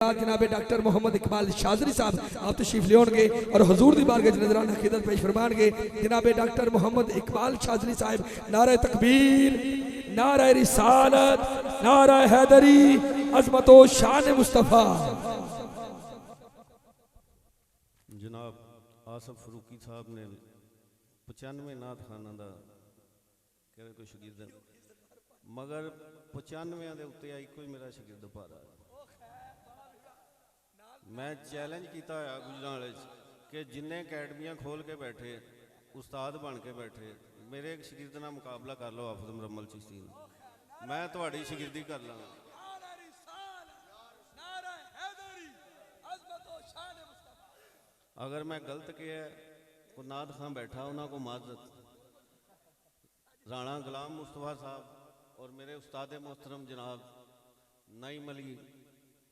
जनाब डॉक्टर मोहम्मद इकबाल शाजरी साहब आप तशरीफ लियोगे और हुजूर दी बारगाह च नजराना खिदमत पेश फरमाएंगे। जनाब डॉक्टर मोहम्मद इकबाल शाजरी साहब नारे तकबीर, नारे रिसालत, नारे हैदरी, अजमत व शान मुस्तफा। जनाब आसफ फरूकी साहब ने 95 नात खाना का कहते कोई शगिर्द मगर 95 के उत्ते आई कोई मेरा शगिर्द पारा। मैं चैलेंज किया गुजरात कि जिन्हें अकैडमियाँ खोल के बैठे उस्ताद बन के बैठे मेरे एक शगिर्द नाल मुकाबला कर लो हाफिज मुरम्मल चिश्ती, मैं तुहाड़ी शगिर्दी कर ला। अगर मैं गलत किया को नाद खां बैठा उन्होंने को माजरत। राणा गुलाम मुस्तफा साहब और मेरे उस्ताद मोहतरम जनाब नईम अली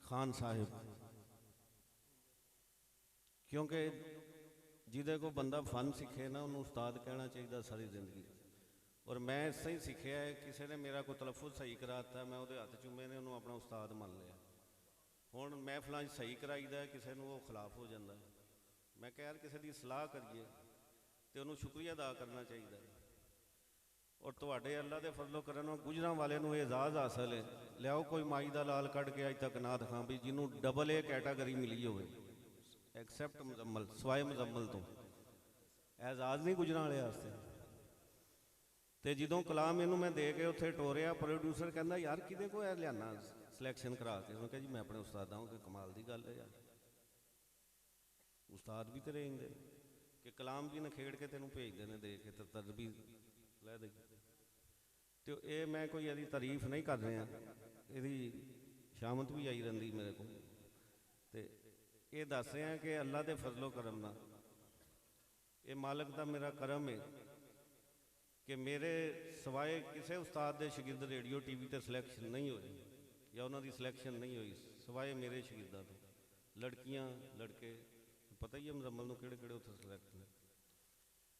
खान साहिब, क्योंकि जिदे को बंदा फन सीखे ना उन्होंने उस्ताद कहना चाहिए सारी जिंदगी। और मैं इससे ही सीखा है, किसी ने मेरा कोई तलफुज सही कराता मैं वो हथ चूमे ने उन्होंने अपना उस्ताद मान लिया। हुण महफलों सही कराईदा किसी को वो खिलाफ हो जाता है। मैं कह यार किसी की सलाह करिए तो उन्होंने शुक्रिया अदा करना चाहिए। और तुहाडे अल्लाह के फजलो करन गुजरां वाले नूं एजाज़ हासिल है। लियाओ कोई माई दा लाल कढ़ के अज तक ना दिखा भी जिन्हों डबल ए कैटागरी मिली हो एक्सैप्ट मुजम्मल सवाए मुजम्मल तो एजाज़ नहीं गुजरां वाले वास्ते। तो जो कलाम इनू मैं दे के उत्थे टोरिया प्रोड्यूसर कहता यार किदे को लियाना सिलैक्शन करा के। उन्होंने कहा जी मैं अपने उस्ताद हूँ कि कमाल की गल है यार, उस्ताद भी तो रहेंगे कि कलाम भी नखेड़ के तेन भेजते हैं दे के तजबी लै दे। तो ये मैं कोई यदि तारीफ नहीं कर रहा, यदि शामत भी आई रही मेरे को। तो ये दस रहे हैं कि अल्लाह के फजलो करम ना ये मालक का मेरा करम है कि मेरे सवाए किसी उस्ताद के शगिर्द रेडियो टीवी पर सिलैक्शन नहीं होई या उन्होंने सिलैक्शन नहीं हुई सवाए मेरे शगिर्दों तो। लड़कियां लड़के पता ही है मुजम्मल को किहड़े किहड़े उत्थे सिलैक्ट ने।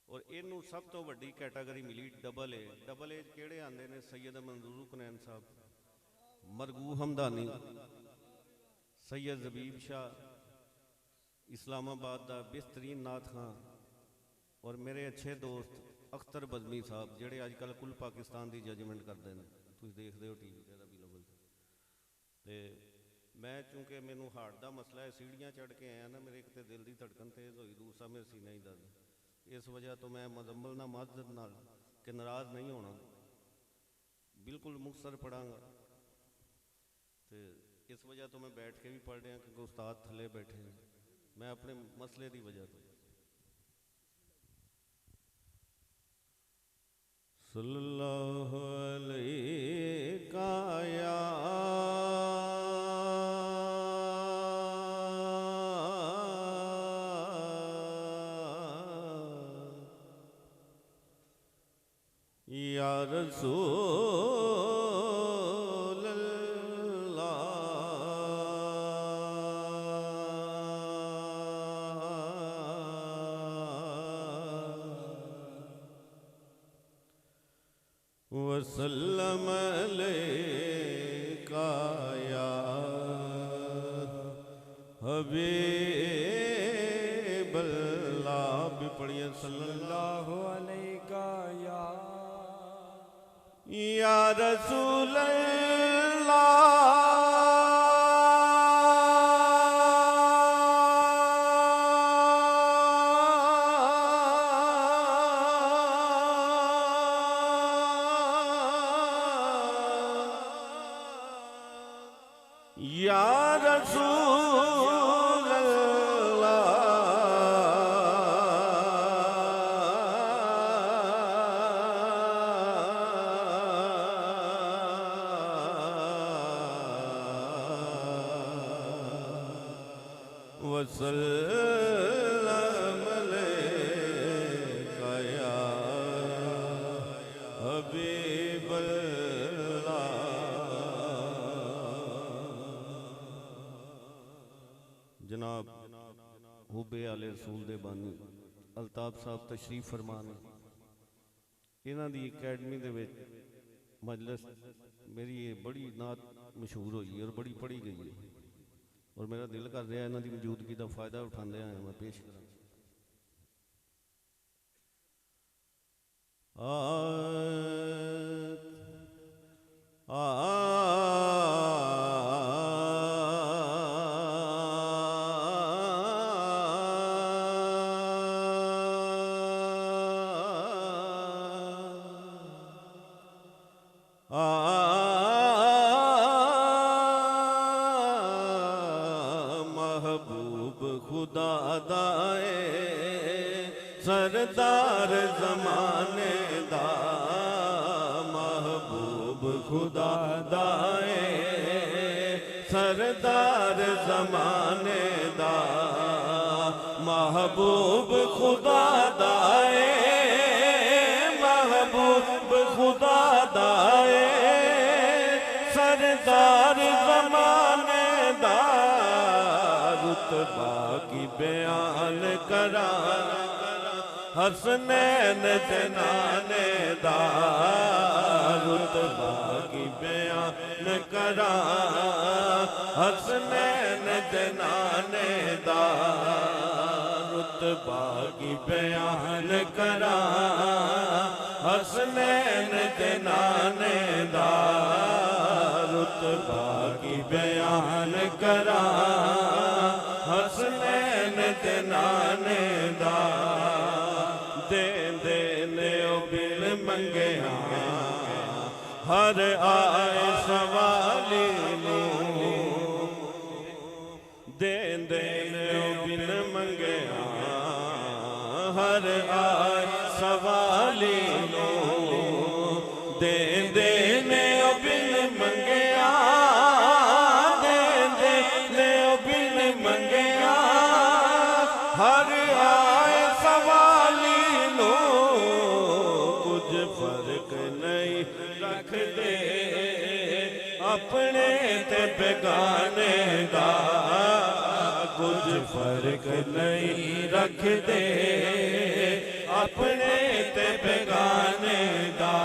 और इनू सब तो वड्डी कैटागरी मिली डबल ए। डबल ए किहड़े आंदे ने सैयद मंजूर कुनैन साहब, मरगू हमदानी, सैयद जबीब शाह इस्लामाबाद का बेहतरीन नाथ खां और मेरे अच्छे दोस्त अख्तर बज़मी साहब जिहड़े अजकल कुल पाकिस्तान की जजमेंट करते हैं, तुसीं देखते हो टी वी पर अवेलेबल। तो मैं चूँकि मैनू हार्ट का मसला है, सीढ़ियाँ चढ़ के आया ना, मेरे एक तो दिल की धड़कन तेज़ हुई, दूसरा मेरे सीने ही दर्द। इस वजह तो मैं मुजम्मल ना माजरत नाल कि नाराज़ नहीं होना, बिल्कुल मुखसर पढ़ांगा। तो इस वजह तो मैं बैठ के भी पढ़ रहा क्योंकि उस्ताद थले बैठे हैं, मैं अपने मसले की वजह तो। सल्लल्लाहु अलैका या या रसूल अल्लाह, वसल्लम अलैका या हबीबल्लाह। भी पढ़िए सल्लल्लाहु अलैका या रसूल अल्लाह, या रसूल अल्लाह, वसल्लम अलैका या हबीबल्लाह। जनाब हुब्बे आले रसूल दे बानी अल्ताफ साहब तशरीफ फरमान, इन्हां दी अकैडमी दे विच मजलिस मेरी ये बड़ी नात मशहूर हुई और बड़ी पढ़ी गई है। और मेरा दिल कर रहा इन्हां दी मौजूदगी का फायदा उठाते हैं मैं पेश करा। महबूब खुदा दाए सरदार जमाने दा, महबूब खुदा दाए सरदार जमाने दा, महबूब खुदा दाए महबूब खुदा दाए सरदार जमाने दा, रुतबा की बयान करा हसनैन जनाने दा, रुतबा की बयान करा हसनैन जनाने दा, रुतबा की बयान करा हसनैन जनाने दा, रुतबा की बयान करा हसनैन जनाने दा, दे ने ओ बिन मंगया हर आए सवाली नूं, दे ने ओ बिन मंगया हर आए सवाली नूं, दे ने ओ बिन मंगया दे ने ओ बिन मंगया हर आए सवाली नूं, कुछ फर्क नहीं रखते अपने ते बेगाने दा, कुछ फर्क नहीं रखते अपने ते बेगाने दा,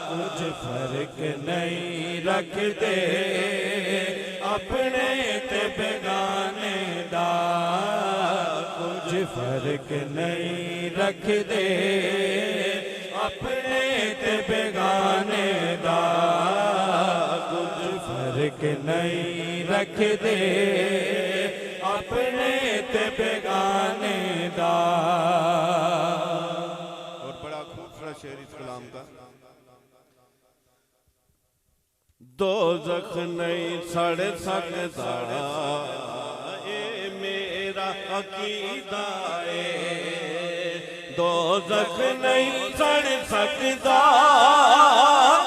कुछ फर्क नहीं रखते अपने ते बेगाने दा, कुछ फर्क नहीं रखते अपने ते बेगाने दा, कुछ फर्क नहीं रखते अपने ते बेगाने दा। और बड़ा खूबसूरत शेर इस कलाम का, दोज़ख नहीं सड़ सकता ए मेरा अकीदा है, दोज़ख नहीं सड़ सकता,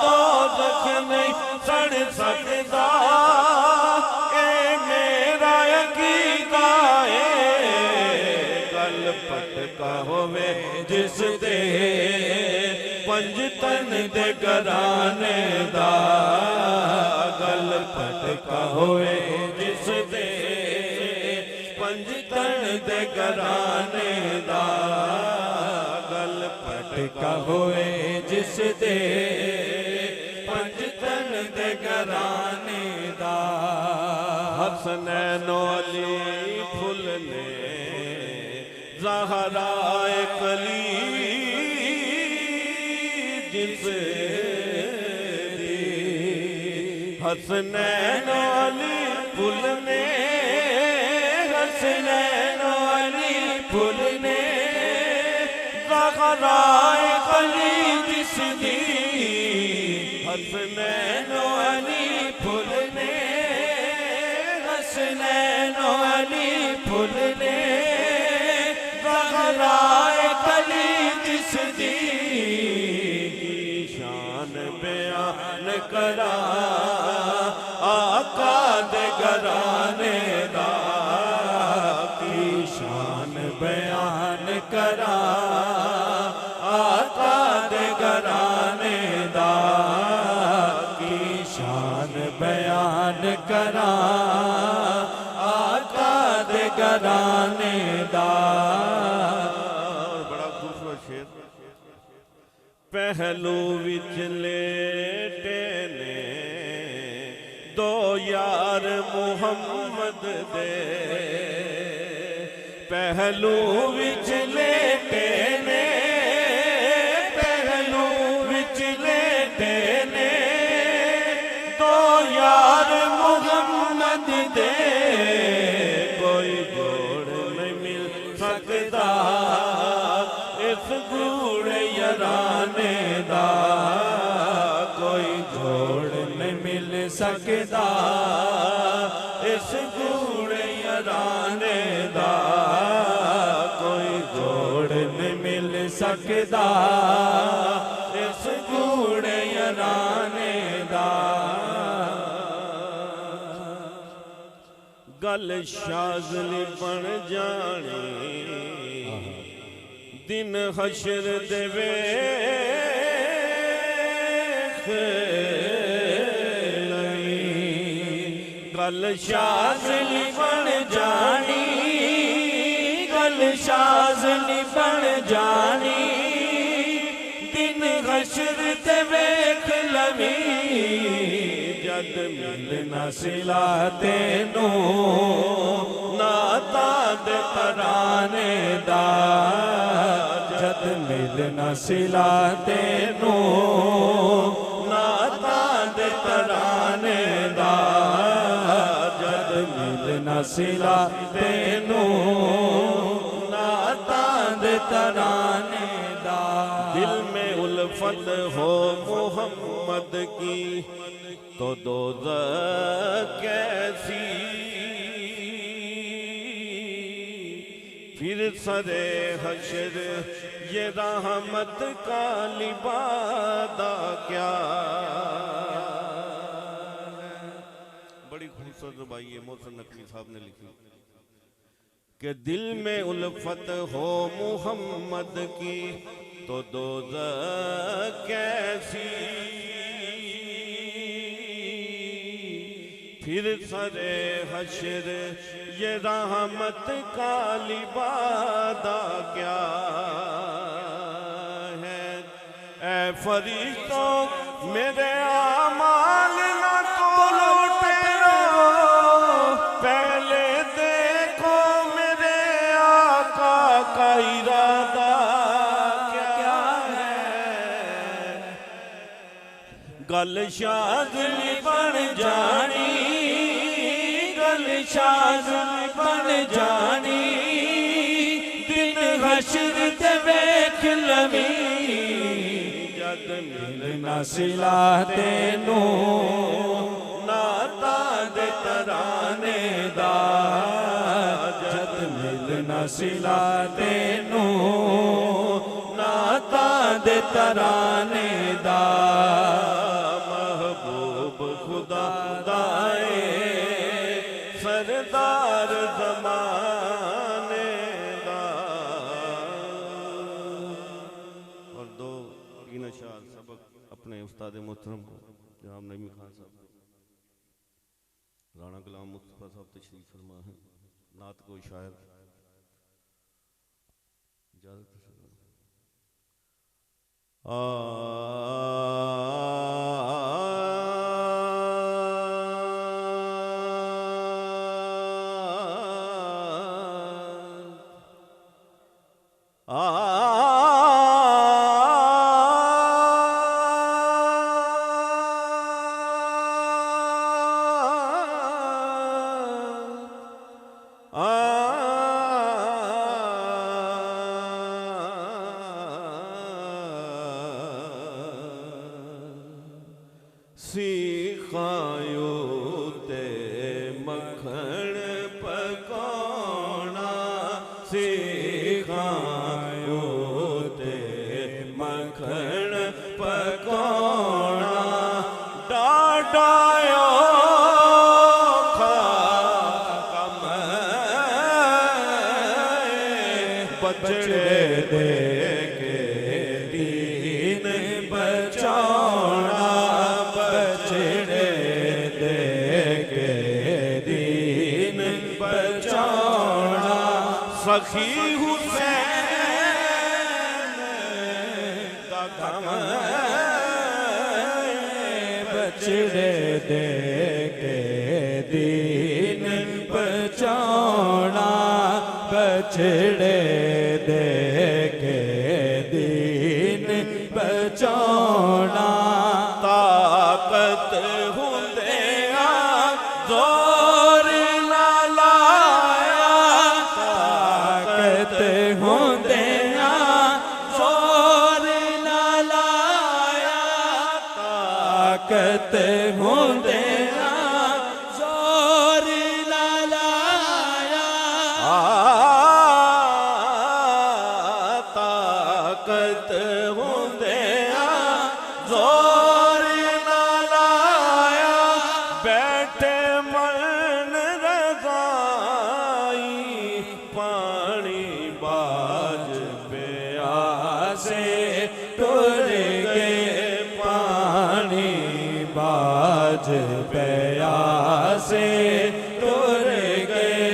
दोज़ख नहीं सड़ सकता ए मेरा अकीदा है, गल पटका होवे जिस दे पंजतन दे घराने दा, गल पटका होए जिस दे पंजतन दे घराने दा, गल पटका होए जिस दे पंजतन दे घराने दा, हसनैन अली फुल ने ज़हराए कली जिस दी, हसनैन अली फुल ने हसनैन अली फुल ने ज़हराए कली जिस दी, हसनैन अली फुल ने हसनैन अली फुल ने ज़हराए कली जिस दी, शान बयान करा आका दे घराने दा, की शान बयान करा आका दे घराने दा, की शान बयान करा आका दे घराने दा। और बड़ा खूबसूरत शेर, पहलू विच लेटे ने दो यार मुँह मुहम्मद दे पहलू विच लेटे ने, पहलू विच लेटे ने, दो यार मुहम्मद दे कोई जोड़ नहीं मिल सकता इस गूढ़े याराने दा, कोई जोड़ नहीं मिल सकता इस गूढ़े याराने दा, कोई जोड़ नहीं मिल सकता इस गूढ़े याराने दा। गल शाज़ली बन जानी दिन हशर दे वेख लई, गल शाज़ली बन जानी, गल शाज़ली बन जानी दिन हशर दे वेख लवी, जद मिलना सिला तेनू नाता दे तराने दा, जद मिलना सिला तेनू नाता दे तराने दा, जद मिलना सिला तेनू नाता दे तराने दा। दिल में उल्फत हो मोहम्मद की तो दोज़ख कैसी, फिर सरे हशर ये रहमत का लिबादा क्या। बड़ी खूबसूरत रुबाई है मोहसिन नकवी साहब ने लिखी कि दिल में उल्फत हो मुहम्मद की तो दोज़ख कैसी, फिर सरे हशर ये रहमत का लिबादा क्या है। ऐ फरिश्तों मेरे आमाल ना तोलो, पहले देखो मेरे आका का इरादा क्या है। गल शाज़ली बन जानी, गल शाज़ली बन जानी दिन हशर ते वेख लवी, जद मिलना सिला तेनू नाता दे तराने दा, जद मिलना सिला तेनू नाता दे तराने दा। महबूब खुदा दाए सरदार ज़माने दा। और दो तीन अशार सबक अपने उस्ताद मोहतरम को जनाब नईमी खान साहब राणा गुलाम मुस्तफ़ा साहब तशरीफ फरमा है। नात को शायर इजाज़त सिखायो ते मखण पकाना, सिखायो ते मखण पकाना, डाडायो कम बचड़े दे के दीन बचाना, बचड़े दे के दीन बचाना। सखी हुसैन दा गम बचड़े दे के दीन बचाना बछड़े दे के दीन बचाना ताकत हुंदिया जोर ना लाया ताकत हुंदिया जोर ना लाया ताकत हुंदिया जोर ना लाया ताकत हुंदिया जोर ना लाया बैठे मन रजाई पानी बाज प्यासे टुर गए पानी बाज प्यासे टुर गए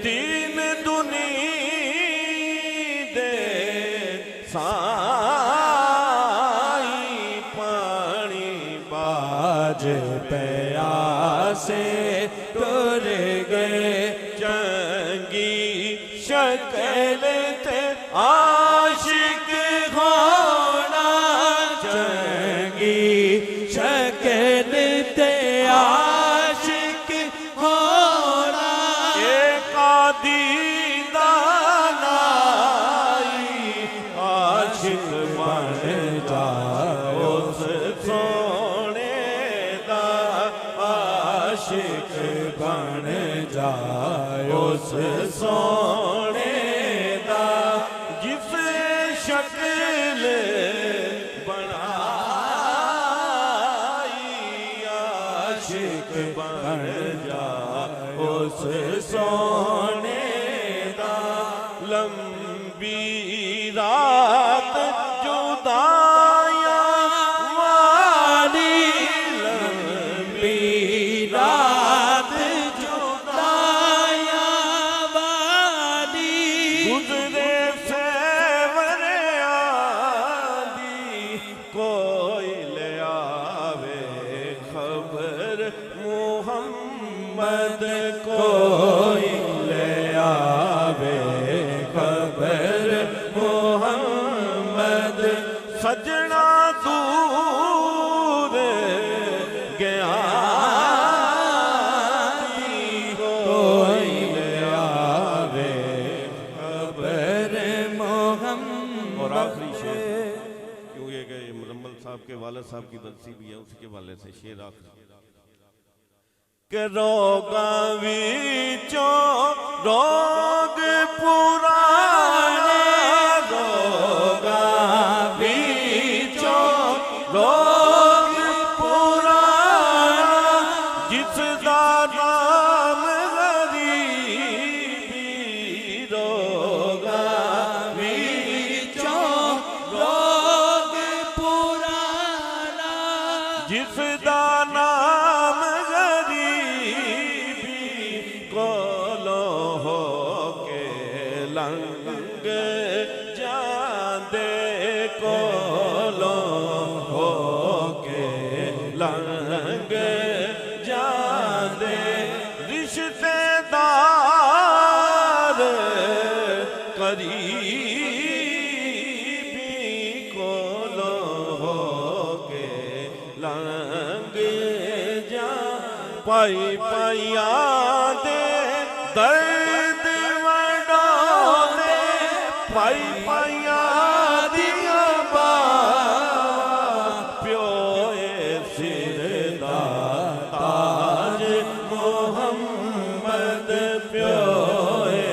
दीन दुनी दे साई पानी बाज प्यासे टुर गए चंगी शक्ल ते आशिक होना चंगी शक्ल ते आशिक होना एक आदि दानाई आशिक बन जाओ उस सोने दा आशिक बन जाओ उस सोने दा जिस शक्ल बनाई आशिक बन जा उस सोने दा लंबी रात जुदाइयां वाली लंबी रात जुदाइयां वाली गुजरे से कोई ले आवे खबर मोहम्मद कोई ले आवे खबर मोहम्मद सजना दूर गया कोई ले आवे खबर मोहम्मद और आखिरी शेर क्योंकि मुजम्मल साहब के वालिद साहब की बरसी भी है उसके वाले से शेर आखिरी के रोगा विचों रोग पुराने रोगा विचों रोग पुराना जिसदा नाम गरीबी रोगा विचों रोग पुराना जिसदा नाम कोलो हो के लंग जादे कोलो हो के लंग जादे रिश्तेदार करीबी कोलो हो के लंग जा पाई पाइया दे दर्द वडोले पाई पाइया दिया प्योए सिर दा ताज मोहम्मद प्योए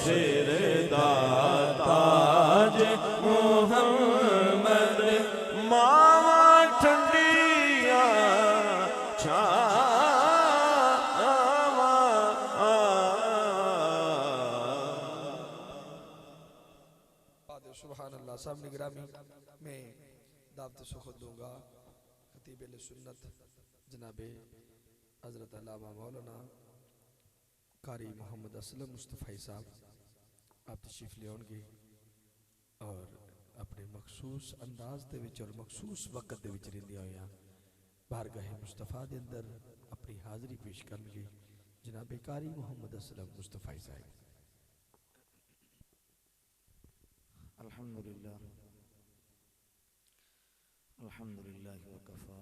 सिर दा ताज मोहम्मद मावा ठंडिया छा सुभान अल्लाह साहब निगरानी में दावत सुखद दूंगा खतीब सुन्नत जनाबे हजरत अल्लामा मौलाना कारी मोहम्मद असलम मुस्तफ़ाई साहब आप तशरीफ ले आउणगे और अपने मखसूस अंदाज दे विच और मखसूस वक्त दे विच रहिंदियां होइयां बारगाह मुस्तफ़ा दे अंदर अपनी हाज़री पेश करनगे जनाब कारी मोहम्मद असलम मुस्तफ़ा साहब। अल्हम्दुलिल्लाह अल्हम्दुलिल्लाह वकफ़ा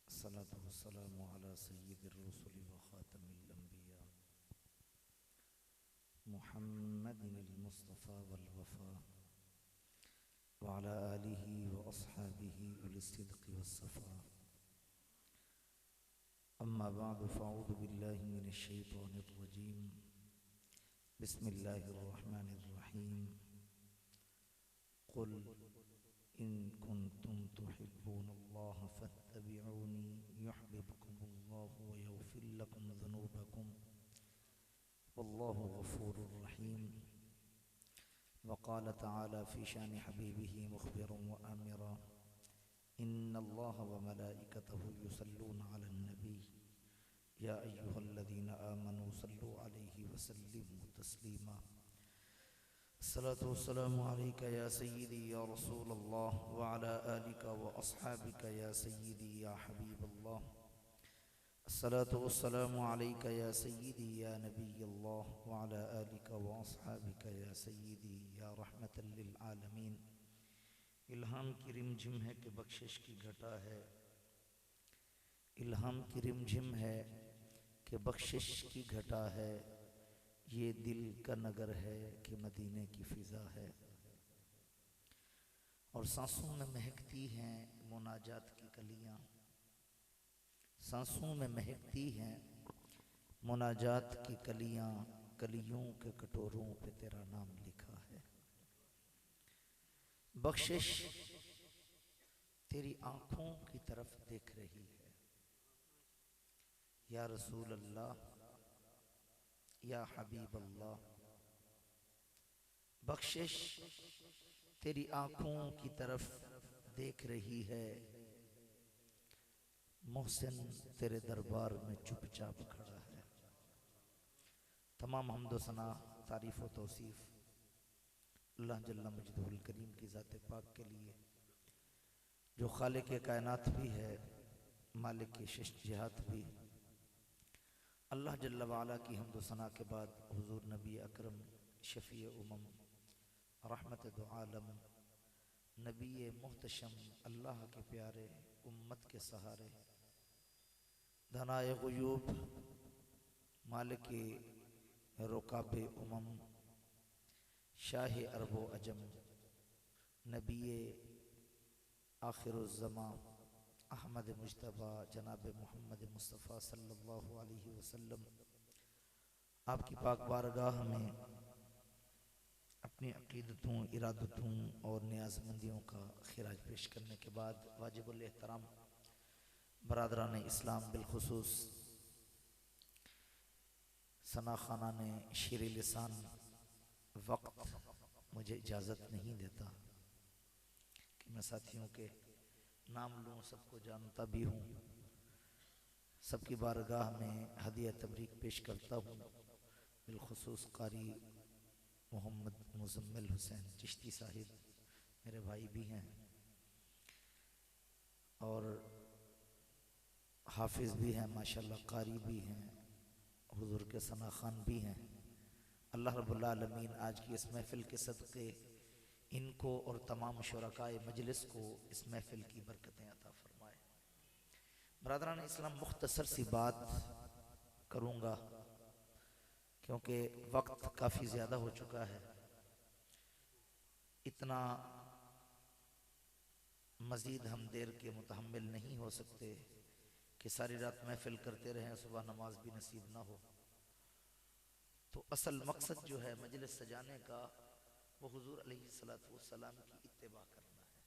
अस्सलातु वस्सलामु अला सय्यिदिर रुसुलि व ख़ातमिल अंबिया मुहम्मदिनिल मुस्तफ़ा वल वफ़ा व अला आलिहि व अस्हाबिहि उलिस सिद्क़ि वस सफ़ा। अम्मा बअद फ़अऊज़ु बिल्लाहि मिनश शैतानिर रजीम। बिस्मिल्लाहिर रहमानिर रहीम। क़ुल इन कुन्तुम तुहिब्बूनल्लाह फत्तबिऊनी युहब्बिबकुमुल्लाहु व यग़फिर लकुम ज़ुनूबकुम वल्लाहु गफ़ूरुर रहीम। वक़ाल तआला फ़ी शानि हबीबिही मुख़बिरन व आमिरा इन्नल्लाह व मलाइकतहु युसल्लूना अलन नबी या अय्युहल्लज़ीना आमनू सल्लू अलैहि व सल्लिमू तस्लीमा। अस्सलातु वस्सलामु अलैका या सय्यिदी या रसूलल्लाह व अला आलिका व अस्हाबिका या सय्यिदी या हबीबल्लाह। अस्सलातु वस्सलामु अलैका या सय्यिदी या नबियल्लाह व अला आलिका व अस्हाबिका या सय्यिदी या रहमतल लिल आलमीन। इल्हाम की रिमझिम है कि बख्शिश की घटा है, इल्हाम की रिमझिम है कि बख्शिश की घटा है। ये दिल का नगर है कि मदीने की फिजा है। और सांसों में महकती हैं मुनाजात की कलियां, सांसों में महकती हैं मुनाजात की कलियां। कलियों के कटोरों पे तेरा नाम लिखा है। बख्शिश तेरी आंखों की तरफ देख रही है या रसूल अल्लाह या हबीब अल्लाह। बख्शिश तेरी आंखों की तरफ देख रही है। मोहसिन तेरे दरबार में चुपचाप खड़ा है। तमाम हम्द व सना तारीफ व तौसीफ अल्लाह जल्ला मजदूल करीम की ज़ात पाक के लिए, जो खालिक के कायनात भी है, मालिक के शश जिहात भी। अल्लाह जल्ला वाला की हम्द व सना के बाद हुजूर नबी अकरम शफ़ी उमम रहमत दो आलम नबी मुहतशम अल्लाह के प्यारे उम्मत के सहारे धनाए ग़ुयूब मालिक रुकाबे उमम शाह अरबो अजम नबी आखिरुज़्ज़मा अहमद मुज्तबा जनाब मोहम्मद मुस्तफ़ा सल्लल्लाहु अलैहि वसल्लम आपकी पाक बारगाह में अपनी अक़ीदतों, इरादतों और नियाज़मंदियों का खिराज पेश करने के बाद वाजिबुल एहतराम बरादरान इस्लाम बिलखुसूस सना खाना ने शेर लिसान वक्त मुझे इजाज़त नहीं देता कि मैं साथियों के नाम लूँ, सबको जानता भी हूँ। सबकी बारगाह में हदिया तबरीक पेश करता हूँ। बिलखुसूस कारी मोहम्मद मुज़म्मिल हुसैन चिश्ती साहिब मेरे भाई भी हैं और हाफिज़ भी हैं माशाल्लाह, कारी भी हैं, हुजूर के सना खान भी हैं। अल्लाह रब्बुल आलमीन आज की इस महफ़िल के सदक़े इनको और तमाम शुरकाए मजलिस को इस महफ़िल की बरकतें अता फरमाए। बरादरान इस्लाम मुख्तसर सी बात करूँगा क्योंकि वक्त काफ़ी ज़्यादा हो चुका है। इतना मज़ीद हम देर के मुतहम्मिल नहीं हो सकते कि सारी रात महफ़िल करते रहें, सुबह नमाज भी नसीब ना हो। तो असल मकसद जो है मजलिस सजाने का वो हुजूर अलैहिस्सलातु वस्सलाम की इत्तिबा करना है।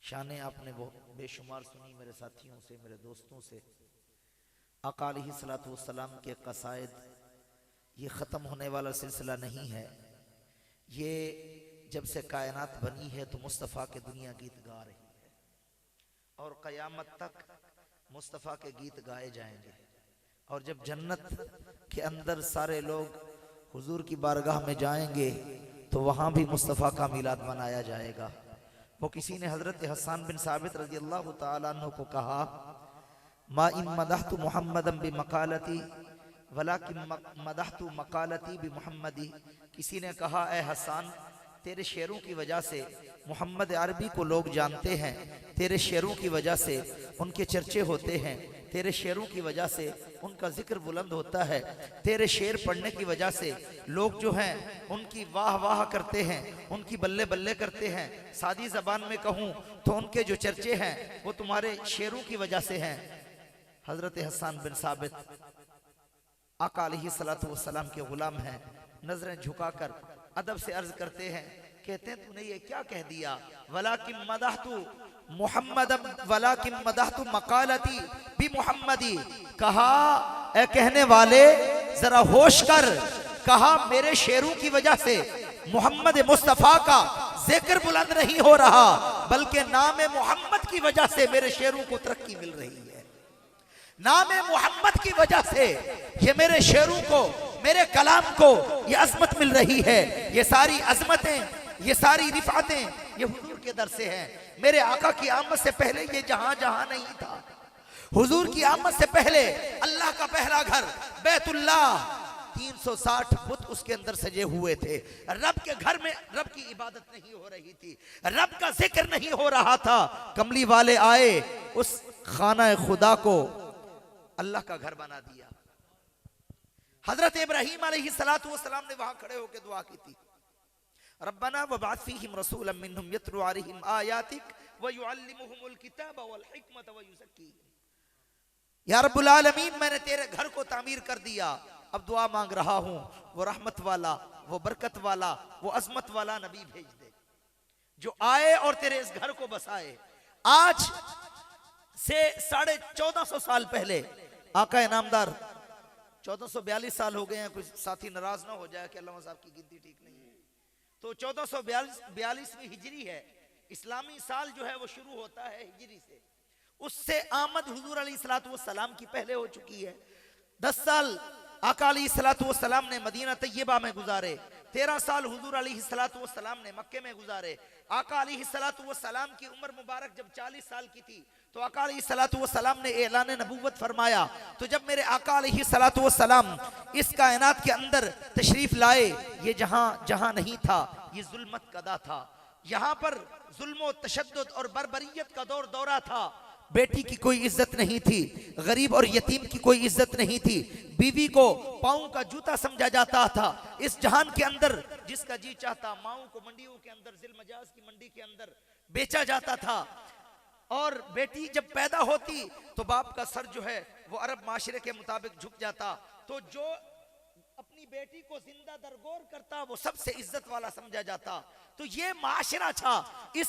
शाने आपने वो बेशुमार सुनी मेरे साथियों से, मेरे दोस्तों से। आका अलैहिस्सलातु वस्सलाम के क़साइद ये ख़त्म होने वाला सिलसिला नहीं है। ये जब से कायनात बनी है तो मुस्तफ़ा के दुनिया गीत गा रही है और क़यामत तक मुस्तफ़ा के गीत गाए जाएंगे। और जब जन्नत के अंदर सारे लोग हुजूर की बारगाह में जाएंगे तो वहाँ भी मुस्तफ़ा का मिलाद मनाया जाएगा। वो किसी ने हज़रत हसन बिन साबित रज़ी अल्लाह तआला अन्हु को कहा, मा इन मदहतु मुहम्मदन बि मकालती वलाकिन मदहतु मकालती बि मुहम्मदी। किसी ने कहा, ए हसन, तेरे शेरों की वजह से मोहम्मद अरबी को लोग जानते हैं, तेरे शेरों की वजह से उनके चर्चे होते हैं, तेरे शेरों की वजह से उनका जिक्र बुलंद होता है, तेरे शेर पढ़ने की वजह से लोग जो हैं उनकी वाह वाह करते हैं, उनकी बल्ले बल्ले करते हैं। सादी ज़बान में कहूँ तो उनके जो चर्चे हैं वो तुम्हारे शेरों की वजह से हैं। हज़रत हसन बिन साबित आका अलैहिस्सलातु वस्सलाम के गुलाम हैं। नजरें झुकाकर अदब से अर्ज करते हैं, कहते हैं तूने ये क्या कह दिया? वलाकिन मदहतु मुहम्मदन वलाकिन मदहतु मकालती बि मुहम्मदी। कहा, ए कहने वाले जरा होश कर, कहा मेरे शेरों की वजह से मोहम्मद मुस्तफ़ा का जिक्र बुलंद नहीं हो रहा, बल्कि नाम मोहम्मद की वजह से मेरे शेरों को तरक्की मिल रही है। नाम मोहम्मद की वजह से ये मेरे शेरों को, मेरे कलाम को ये अजमत मिल रही है। ये सारी अजमतें, ये सारी रिफातें ये हुजूर के दर से हैं। मेरे आका की आमद से पहले ये जहां जहां नहीं था। हुजूर की आमद से पहले अल्लाह का पहला घर बैतुल्लाह, 360 बुत उसके अंदर सजे हुए थे। रब के घर में रब की इबादत नहीं हो रही थी, रब का जिक्र नहीं हो रहा था। कमली वाले आए, उस खाना खुदा को अल्लाह का घर बना दिया। हजरत इब्राहीम अलैहिस्सलातु वस्सलाम ने वहां खड़े होकर दुआ की थी, रब्बना वबअथ फीहिम रसूलन मिनहुम यतलू अलैहिम आयातिक व युअल्लिमुहुमुल किताब वल हिकमत व युज़क्कीहिम। या रब्बुल आलमीन, मैंने तेरे घर को तामीर कर दिया, अब दुआ मांग रहा हूं वो रहमत वाला, वो बरकत वाला, वो अजमत वाला नबी भेज दे जो आए और तेरे इस घर को बसाए। आज से 1450 साल पहले आका इनामदार, 1442 साल हो गए हैं, कुछ साथी नाराज ना हो जाए कि अल्लाह साहब की गिनती ठीक नहीं है, तो 1442वीं हिजरी है। इस्लामी साल जो है वो शुरू होता है हिजरी से। उससे आमद हुजूर अलैहिस्सलातु वस्सलाम की पहले हो चुकी है। 10 साल आका अलैहिस्सलातु वस्सलाम ने मदीना तैयबा में गुजारे, 13 साल हुजूर अलैहिस्सलातु वस्सलाम ने मक्के में गुजारे। आका अलैहिस्सलातु वस्सलाम की उम्र मुबारक जब 40 साल की थी तो आका अलैहिस्सलातु वस्सलाम ने ऐलान नबूवत फरमाया। तो जब मेरे आका अलैहिस्सलातु वस्सलाम इस कायनात के अंदर तशरीफ लाए, ये जहां जहां नहीं था ये जुल्मत कदा था, यहाँ पर जुल्म तशद्दुद और बर्बरियत का दौरा था। बेटी की कोई इज्जत नहीं थी, गरीब और यतीम की कोई इज्जत नहीं थी, बीवी को पाँव का जूता समझा जाता था। इस जहान के अंदर जिसका जी चाहता माओ को मंडियों के अंदर, जिल मजाज की मंडी के अंदर बेचा जाता था। और बेटी जब पैदा होती तो बाप का सर जो है वो अरब माशरे के मुताबिक झुक जाता, तो जो अपनी बेटी को जिंदा दरगोर करता वो सबसे इज्जत वाला समझा जाता। तो ये माशरा था। इस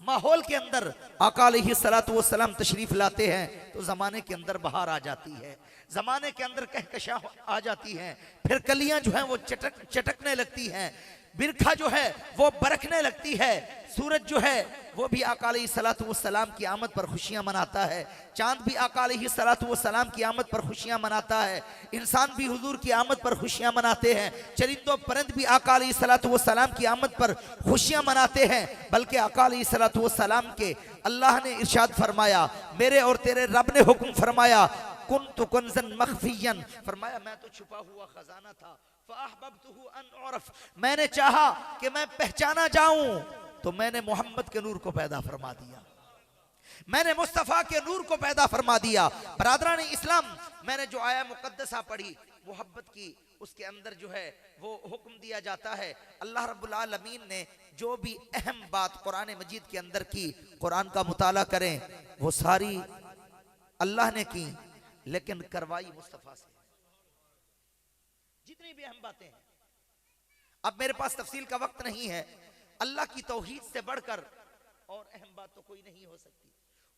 माहौल के अंदर आका अलैहिस्सलातु वस्सलाम तशरीफ लाते हैं तो जमाने के अंदर बहार आ जाती है, जमाने के अंदर कहकशा आ जाती है, फिर कलियां जो हैं वो चटकने लगती हैं, बिरखा जो है वो बरखने लगती है, सूरज जो है वो भी आका अलैहिस्सलातु वस्सलाम की आमद पर खुशियां मनाता है, चांद भी आका अलैहिस्सलातु वस्सलाम की आमद पर खुशियां मनाता है, इंसान भी हुजूर की आमद पर खुशियां मनाते हैं, चरिंदों परिंद भी आका अलैहिस्सलातु वस्सलाम की आमद पर खुशियां मनाते हैं। बल्कि आका अलैहिस्सलातु वस्सलाम के अल्लाह ने इरशाद फरमाया, मेरे और तेरे रब ने हुक्म फरमाया, कुन्तु कुन्ज़न मख्फियन, फरमाया मैं तो छुपा हुआ खजाना था, फ़अहबब्तुहु अन उरफ़, मैंने चाहा कि मैं पहचाना जाऊं तो मैंने मोहम्मद के नूर को पैदा फरमा दिया, मैंने मुस्तफ़ा के नूर को पैदा फरमा दिया। बरादरान इस्लाम, मैंने जो आया मुक़द्दसा पढ़ी मोहब्बत की, उसके अंदर जो है वो हुक्म दिया जाता है, अल्लाह रब्बुल आलमीन ने जो भी अहम बात कुरान मजीद के अंदर की, कुरान का मुताला करें, वो सारी अल्लाह ने की, लेकिन करवाई मुस्तफ़ा से। जितनी भी अहम बातें हैं, अब मेरे पास तफसील का वक्त नहीं है, अल्लाह की तौहीद से बढ़कर और अहम बात तो कोई नहीं हो सकती।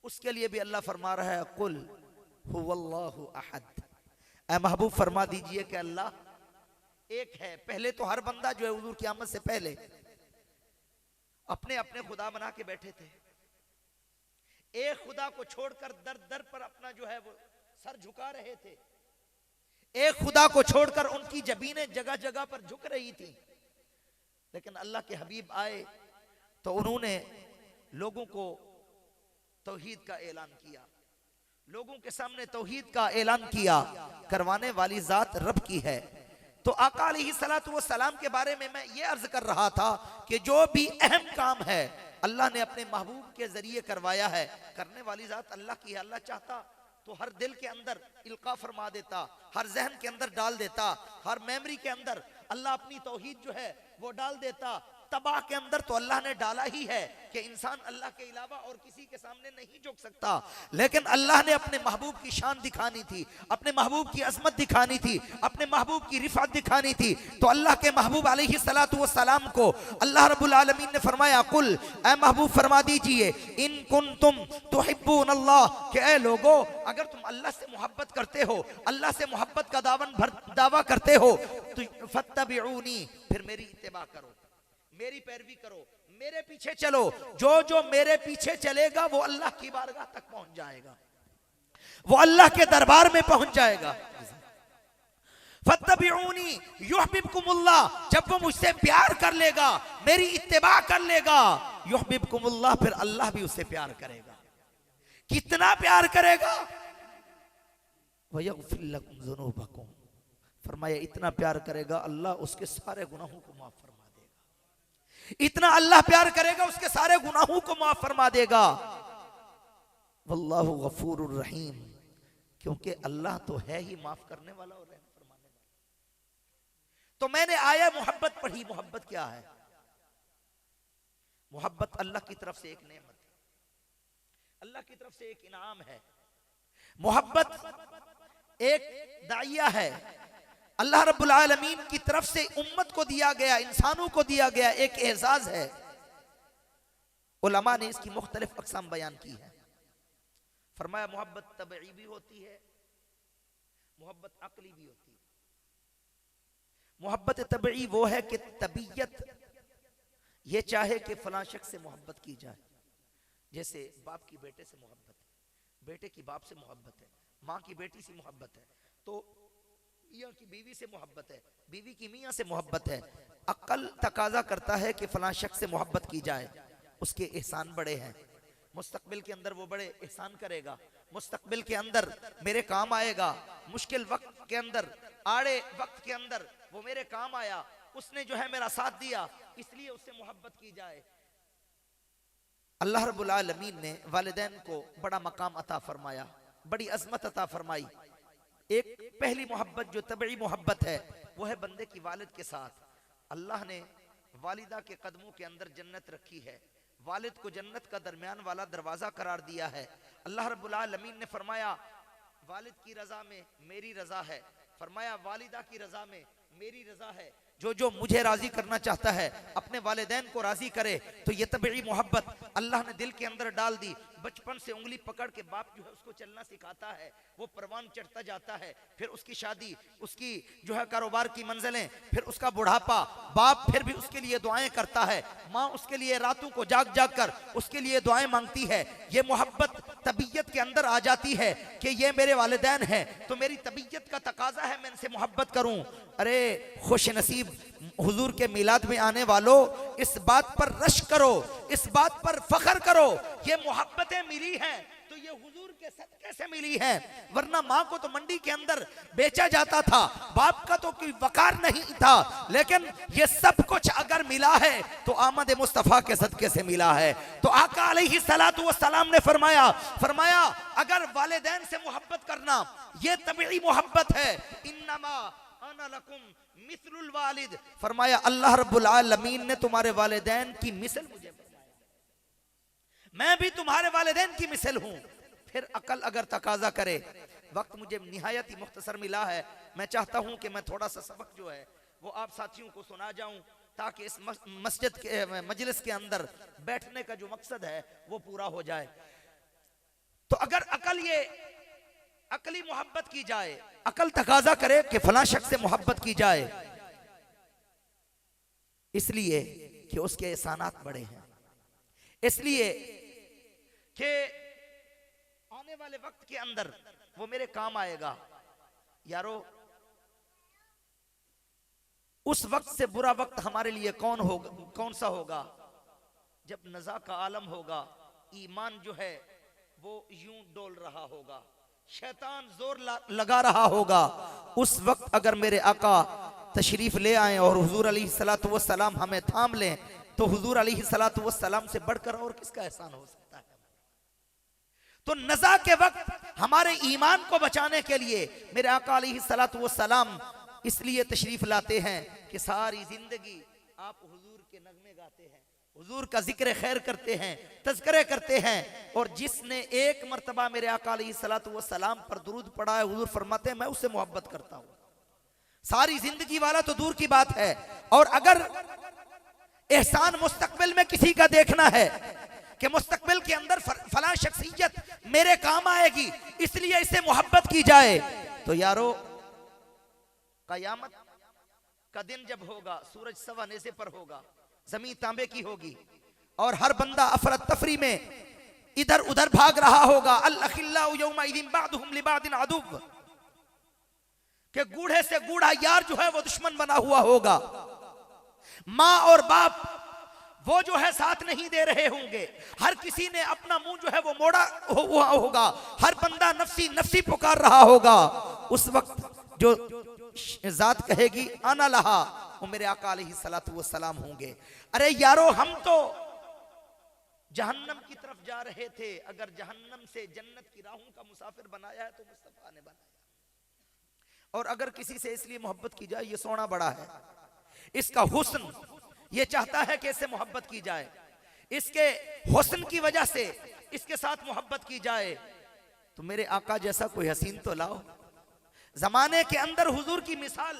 उसके लिए भी अल्लाह फरमा रहा है, कुल हुवल्लाहु अहद, ऐ महबूब फरमा दीजिए कि अल्लाह एक है। पहले तो हर बंदा जो है हुजूर की आमद से पहले अपने अपने खुदा बना के बैठे थे, एक खुदा को छोड़कर दर दर पर अपना जो है वो सर झुका रहे थे, एक खुदा को छोड़कर उनकी जबीनें जगह जगह पर झुक रही थी। लेकिन अल्लाह के हबीब आए तो उन्होंने लोगों को तौहीद का ऐलान किया, लोगों के सामने तौहीद का ऐलान किया, करवाने वाली जात रब की है। तो आका अलैहिस्सलातु वस्सलाम के बारे में मैं ये अर्ज कर रहा था कि जो भी अहम काम है अल्लाह ने अपने महबूब के जरिए करवाया है, करने वाली जात अल्लाह की है। अल्लाह चाहता तो हर दिल के अंदर इल्का फरमा देता, हर जहन के अंदर डाल देता, हर मेमोरी के अंदर अल्लाह अपनी तौहीद जो है वो डाल देता। तबाह के अंदर तो अल्लाह ने डाला ही है कि इंसान अल्लाह के अलावा और किसी के सामने नहीं झुक सकता, लेकिन अल्लाह ने अपने महबूब की शान दिखानी थी, अपने महबूब की अजमत दिखानी थी, अपने महबूब की रिफात दिखानी थी। तो अल्लाह के महबूब अलैहिस्सलातु वस्सलाम को अल्लाह रब्बुल आलमीन ने फरमाया, कुल ए महबूब फरमा दीजिए, इन कुंतुम तुहिब्बून अल्लाह, कि ए लोगो अगर तुम अल्लाह से मोहब्बत करते हो, अल्लाह से मोहब्बत का दावा करते हो, तो फत्तबिऊनी, फिर मेरी इत्तिबा करो, मेरी पैरवी करो, मेरे पीछे चलो। जो जो मेरे पीछे चलेगा वो अल्लाह की बारगाह तक पहुंच जाएगा, वो अल्लाह के दरबार में पहुंच जाएगा। फत्तबिऊनी युहब्बिबकुमुल्लाह, जब वो मुझसे प्यार कर लेगा, मेरी इत्तिबा कर लेगा, युहब्बिबकुमुल्लाह, फिर अल्लाह भी उससे प्यार करेगा। कितना प्यार करेगा? वयगफिर लकुम ज़ुनूबकुम, फरमाया इतना प्यार करेगा अल्लाह उसके सारे गुनाहों को माफ फरमा देगा। इतना अल्लाह प्यार करेगा उसके सारे गुनाहों को माफ फरमा देगा। वल्लाहु गफूरुर रहीम, क्योंकि अल्लाह तो है ही माफ करने वाला और रहम फरमाने वाला। तो मैंने आया मोहब्बत पढ़ी। मोहब्बत क्या है? मोहब्बत अल्लाह की तरफ से एक नेमत है, अल्लाह की तरफ से एक इनाम है। मोहब्बत एक दाइया है, अल्लाह रब्बुल आलमीन की तरफ से उम्मत को दिया गया, इंसानों को दिया गया एक एहसास है। उलमा ने इसकी मुख्तलिफ अक़साम बयान की है। फरमाया मोहब्बत तबई भी होती है, मोहब्बत अक्ली भी होती है। मोहब्बत तबई वो है कि तबीयत ये चाहे कि फलां शख्स से मोहब्बत की जाए, जैसे बाप की बेटे से मोहब्बत है, बेटे की बाप से मोहब्बत है, माँ की बेटी से मोहब्बत है, तो मियाँ की बीवी से मोहब्बत है, बीवी की मियाँ से मोहब्बत है। अक्ल तकाजा करता है कि फलां शख्स से मोहब्बत की जाए, उसके एहसान बड़े हैं, मुस्तकबिल के अंदर वो बड़े एहसान करेगा, मुस्तकबिल के अंदर मेरे काम आएगा, मुश्किल वक्त के अंदर, आड़े वक्त के अंदर वो मेरे काम आया, उसने जो है मेरा साथ दिया, इसलिए उससे मोहब्बत की जाए। अल्लाह रब्बुल आलमीन ने वालिदैन को बड़ा मकाम अता फरमाया, बड़ी अजमत अता फरमाई। एक पहली मोहब्बत जो तबई मोहब्बत है वो है बंदे की वालिद के साथ। अल्लाह ने वालिदा के कदमों के अंदर जन्नत रखी है, वालिद को जन्नत का दरमियान वाला दरवाजा करार दिया है। अल्लाह रब्बुल आलमीन ने फरमाया वालिद की रजा में मेरी रजा है, फरमाया वालिदा की रजा में मेरी रजा है। जो जो मुझे राजी करना चाहता है अपने वालिदैन को राजी करे। तो ये तबई मोहब्बत अल्लाह ने दिल के अंदर डाल दी। बचपन से उंगली पकड़ के बाप जो है उसको चलना सिखाता है, वो परवान चढ़ता जाता है, फिर उसकी शादी, उसकी जो है कारोबार की मंजिलें, फिर उसका बुढ़ापा, बाप फिर भी उसके लिए दुआएं करता है, माँ उसके लिए रातों को जाग जाग कर उसके लिए दुआएं मांगती है। ये मोहब्बत तबीयत के अंदर आ जाती है कि ये मेरे वालिदैन हैं, तो मेरी तबीयत का तकाजा है मैं इनसे मोहब्बत करूं। अरे खुश नसीब हुजूर के मिलाद में आने वालों, इस बात पर रश करो, इस बात पर फख्र करो, ये मोहब्बतें मिली हैं तो ये हुजूर के सदके से मिली हैं, वरना माँ को तो मंडी के अंदर बेचा जाता था, बाप का तो कोई वकार नहीं था, लेकिन ये सब कुछ अगर मिला है तो आमद मुस्तफ़ा के सदके से मिला है। तो आका अलैहिस्सलातु वस्सलाम ने फरमाया अगर वालिदैन से मोहब्बत करना ये तबई मोहब्बत है, इन्नमा अना लकुम मिसलुल वालिद, फरमाया अल्लाह रब्बुल आलमीन ने तुम्हारे वालिदैन की मिसल मुझे बताया, मैं भी तुम्हारे वालिदैन की मिसल हूं। फिर अकल अगर तकाजा करे, वक्त मुझे निहायत ही मुख्तसर मिला है, मैं चाहता हूं कि मैं थोड़ा सा सबक जो है वो आप साथियों को सुना जाऊं, ताकि इस मस्जिद के मजलिस के अंदर बैठने का जो मकसद है वो पूरा हो जाए। तो अगर अकली मोहब्बत की जाए, अकल तकाजा करे कि फलां शख्स से मोहब्बत की जाए, इसलिए कि उसके एहसानात बड़े हैं, इसलिए कि आने वाले वक्त के अंदर वो मेरे काम आएगा। यारो उस वक्त से बुरा वक्त हमारे लिए कौन सा होगा? जब नज़ा का आलम होगा, ईमान जो है वो यूं डोल रहा होगा, शैतान जोर लगा रहा होगा, उस वक्त अगर मेरे आका तशरीफ ले आए और हुजूर अलैहिस्सलातु वस्सलाम हमें थाम लें, तो हुजूर अलैहिस्सलातु वस्सलाम से बढ़कर और किसका एहसान हो सकता है। तो नज़ा के वक्त हमारे ईमान को बचाने के लिए मेरे आका अलैहिस्सलातु वस्सलाम इसलिए तशरीफ लाते हैं कि सारी जिंदगी आप हुजूर के नगमे गाते हैं, हुजूर का जिक्र खैर करते हैं, तज़किरे करते हैं। और जिसने एक मर्तबा मेरे आका अलैहिस्सलातु वस्सलाम पर दुरूद पढ़ा है, हुजूर फरमाते हैं मैं उससे मोहब्बत करता हूं। सारी जिंदगी वाला तो दूर की बात है, और अगर एहसान मुस्तकबिल में किसी का देखना है कि मुस्तकबिल के अंदर फलां शख्सियत मेरे काम आएगी, इसलिए इसे मोहब्बत की जाए, तो यारो कयामत का दिन जब होगा, सूरज सवा नेज़े पर होगा, जमीन तांबे की होगी, और हर बंदा अफरत तफरी में इधर उधर भाग रहा होगा। अल-अखिल्लाउ यौमइदिन बादुहुम लिबादिन अदुव्व, कि गूढ़े से गूढ़ा यार जो है वो दुश्मन बना हुआ होगा। माँ और बाप वो जो है साथ नहीं दे रहे होंगे, हर किसी ने अपना मुंह जो है वो मोड़ा हुआ होगा, हर बंदा नफ्सी नफ्सी पुकार रहा होगा। उस वक्त जो जात कहेगी आना लहा, वो मेरे आका अलैहिस्सलातु वस्सलाम होंगे। अरे यारो, हम तो जहन्नम की तरफ जा रहे थे, अगर जहन्नम से जन्नत की राहों का मुसाफिर बनाया है तो मुस्तफा ने बनाया। और अगर किसी से इसलिए मोहब्बत की जाए, ये सोना बड़ा है, इसका हुस्न ये चाहता है कि इससे मोहब्बत की जाए, इसके हुस्न की वजह से इसके साथ मोहब्बत की जाए, तो मेरे आका जैसा कोई हसीन तो लाओ। जमाने के अंदर हुजूर की मिसाल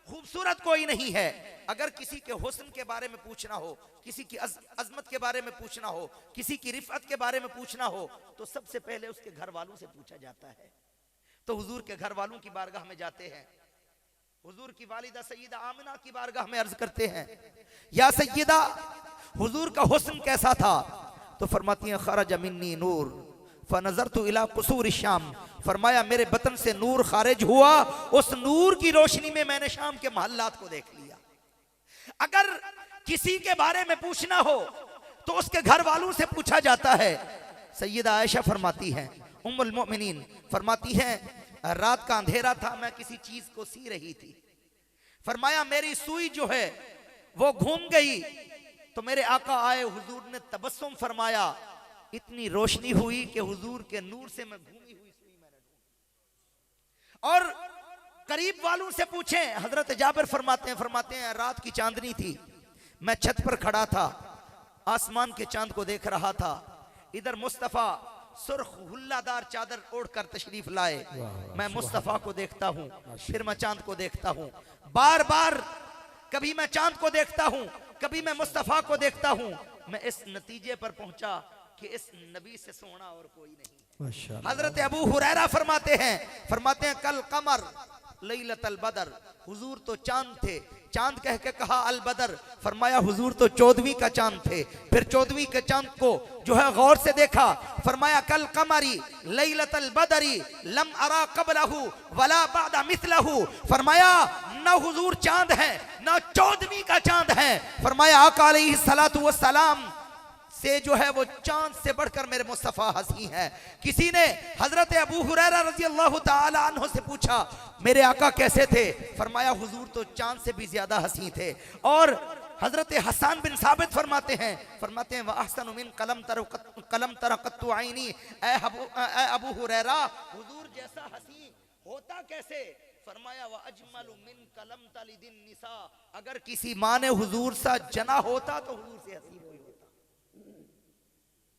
खूबसूरत कोई नहीं है। अगर किसी के हुस्न के बारे में पूछना हो, किसी की अजमत के बारे में पूछना हो, किसी की रिफत के बारे में पूछना हो, तो सबसे पहले उसके घर वालों से पूछा जाता है। तो हुजूर के घर वालों की बारगाह में जाते हैं, हुजूर की वालिदा सैयदा आमिना की बारगाह में अर्ज करते हैं, या सैयदा हुजूर का हुस्न कैसा था? तो फरमाती हैं खरज मिन्नी नूर फनज़रतु इला कुसूर शाम, फरमाया मेरे बतन से नूर खारिज हुआ, उस नूर की रोशनी में मैंने शाम के महल्लात को देख लिया। अगर किसी के बारे में पूछना हो तो उसके घर वालों से पूछा जाता है। सैयदा आयशा फरमाती हैं, उम्मुल मोमिनीन फरमाती हैं, रात का अंधेरा था, मैं किसी चीज को सी रही थी, फरमाया मेरी सुई जो है वो घूम गई, तो मेरे आका आए, हुजूर ने तबस्सुम फरमाया, इतनी रोशनी हुई कि हुजूर के नूर से मैं घूमी हुई सुई मैंने ढूंढी। और करीब वालों से पूछें, हजरत जाबिर फरमाते हैं रात की चांदनी थी, मैं छत पर खड़ा था, आसमान के चांद को देख रहा था, इधर मुस्तफा सुर्ख हुल्लादार चादर ओढ़कर तशरीफ लाए, मैं मुस्तफा को देखता हूं, फिर मैं चांद को देखता हूं, बार बार कभी मैं चांद को देखता हूं, कभी मैं मुस्तफा को देखता हूं। मैं इस नतीजे पर पहुंचा कि इस नबी से सोना और कोई नहीं। हजरत अबू हुरैरा फरमाते हैं कल कमर लैलतल बदर, हुजूर तो चांद थे, चांद कह के कहा अल बदर, फरमाया हुजूर तो 14वीं का चांद थे। फिर 14वीं के चांद को जो है गौर से देखा, फरमाया कल कमरी लैलतल बदरी लम अरा कबलहू वला बादा मिथलहू, फरमाया न हुजूर चांद है न 14वीं का चांद है, फरमाया आका अलैहिस्सलातु वस्सलाम से जो है वो चांद से बढ़कर मेरे मुस्तफा हसी है। किसी ने हजरत अबू हुरैरा रज़ी अल्लाह ताला अन्हु से पूछा मेरे आका कैसे थे, फरमाया हुजूर तो चांद से भी ज्यादा हसी थे। और हजरत हसन बिन साबित फरमाते हैं व अहसनु मिन कलम तरक़त्तु आईनी, ऐ अबू हुरैरा हुजूर जैसा हसी होता कैसे, फरमाया व अजमलु मिन कलम तलिदिन निसा, अगर किसी माँ ने हुजूर सा जना होता तो हुजूर से हसी कोई होता।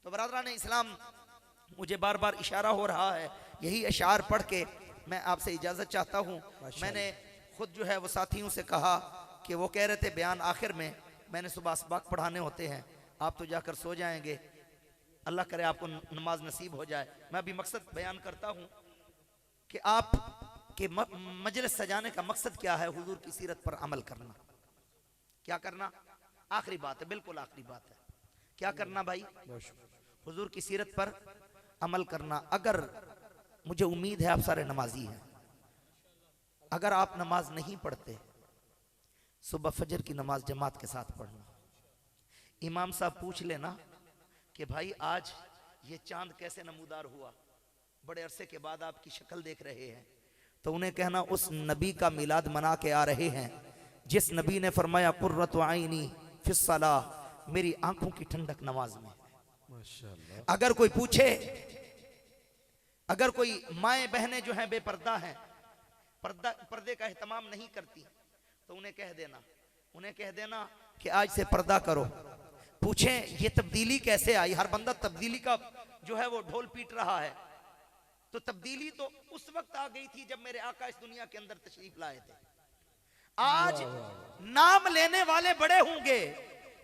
तो बरादरान इस्लाम, मुझे बार बार इशारा हो रहा है, यही अशार पढ़ के मैं आपसे इजाज़त चाहता हूँ। मैंने खुद जो है वो साथियों से कहा कि वो कह रहे थे बयान आखिर में, मैंने सुबह असबाक पढ़ाने होते हैं, आप तो जाकर सो जाएंगे, अल्लाह करे आपको नमाज नसीब हो जाए। मैं अभी मकसद बयान करता हूँ कि आप के मजलिस सजाने का मकसद क्या है, हुजूर की सीरत पर अमल करना। क्या करना? आखिरी बात है, बिल्कुल आखिरी बात है। क्या करना भाई? हुजूर की सीरत पर अमल करना। अगर मुझे उम्मीद है आप सारे नमाजी हैं, अगर आप नमाज नहीं पढ़ते, सुबह फजर की नमाज जमात के साथ पढ़ना। इमाम साहब पूछ लेना कि भाई आज ये चांद कैसे नमूदार हुआ, बड़े अरसे के बाद आपकी शक्ल देख रहे हैं, तो उन्हें कहना उस नबी का मिलाद मना के आ रहे हैं जिस नबी ने फरमाया कुर्रतु आइनी फिस्सलाह, मेरी आंखों की ठंडक नमाज में। अगर कोई पूछे, अगर कोई माएँ बहनें जो हैं बेपर्दा हैं, पर्दे का एहतमाम नहीं करती, तो उन्हें कह देना कि आज से पर्दा करो। पूछें ये तब्दीली कैसे आई? हर बंदा तब्दीली का जो है वो ढोल पीट रहा है। तो तब्दीली तो उस वक्त आ गई थी जब मेरे आका इस दुनिया के अंदर तशरीफ लाए थे। आज नाम लेने वाले बड़े होंगे,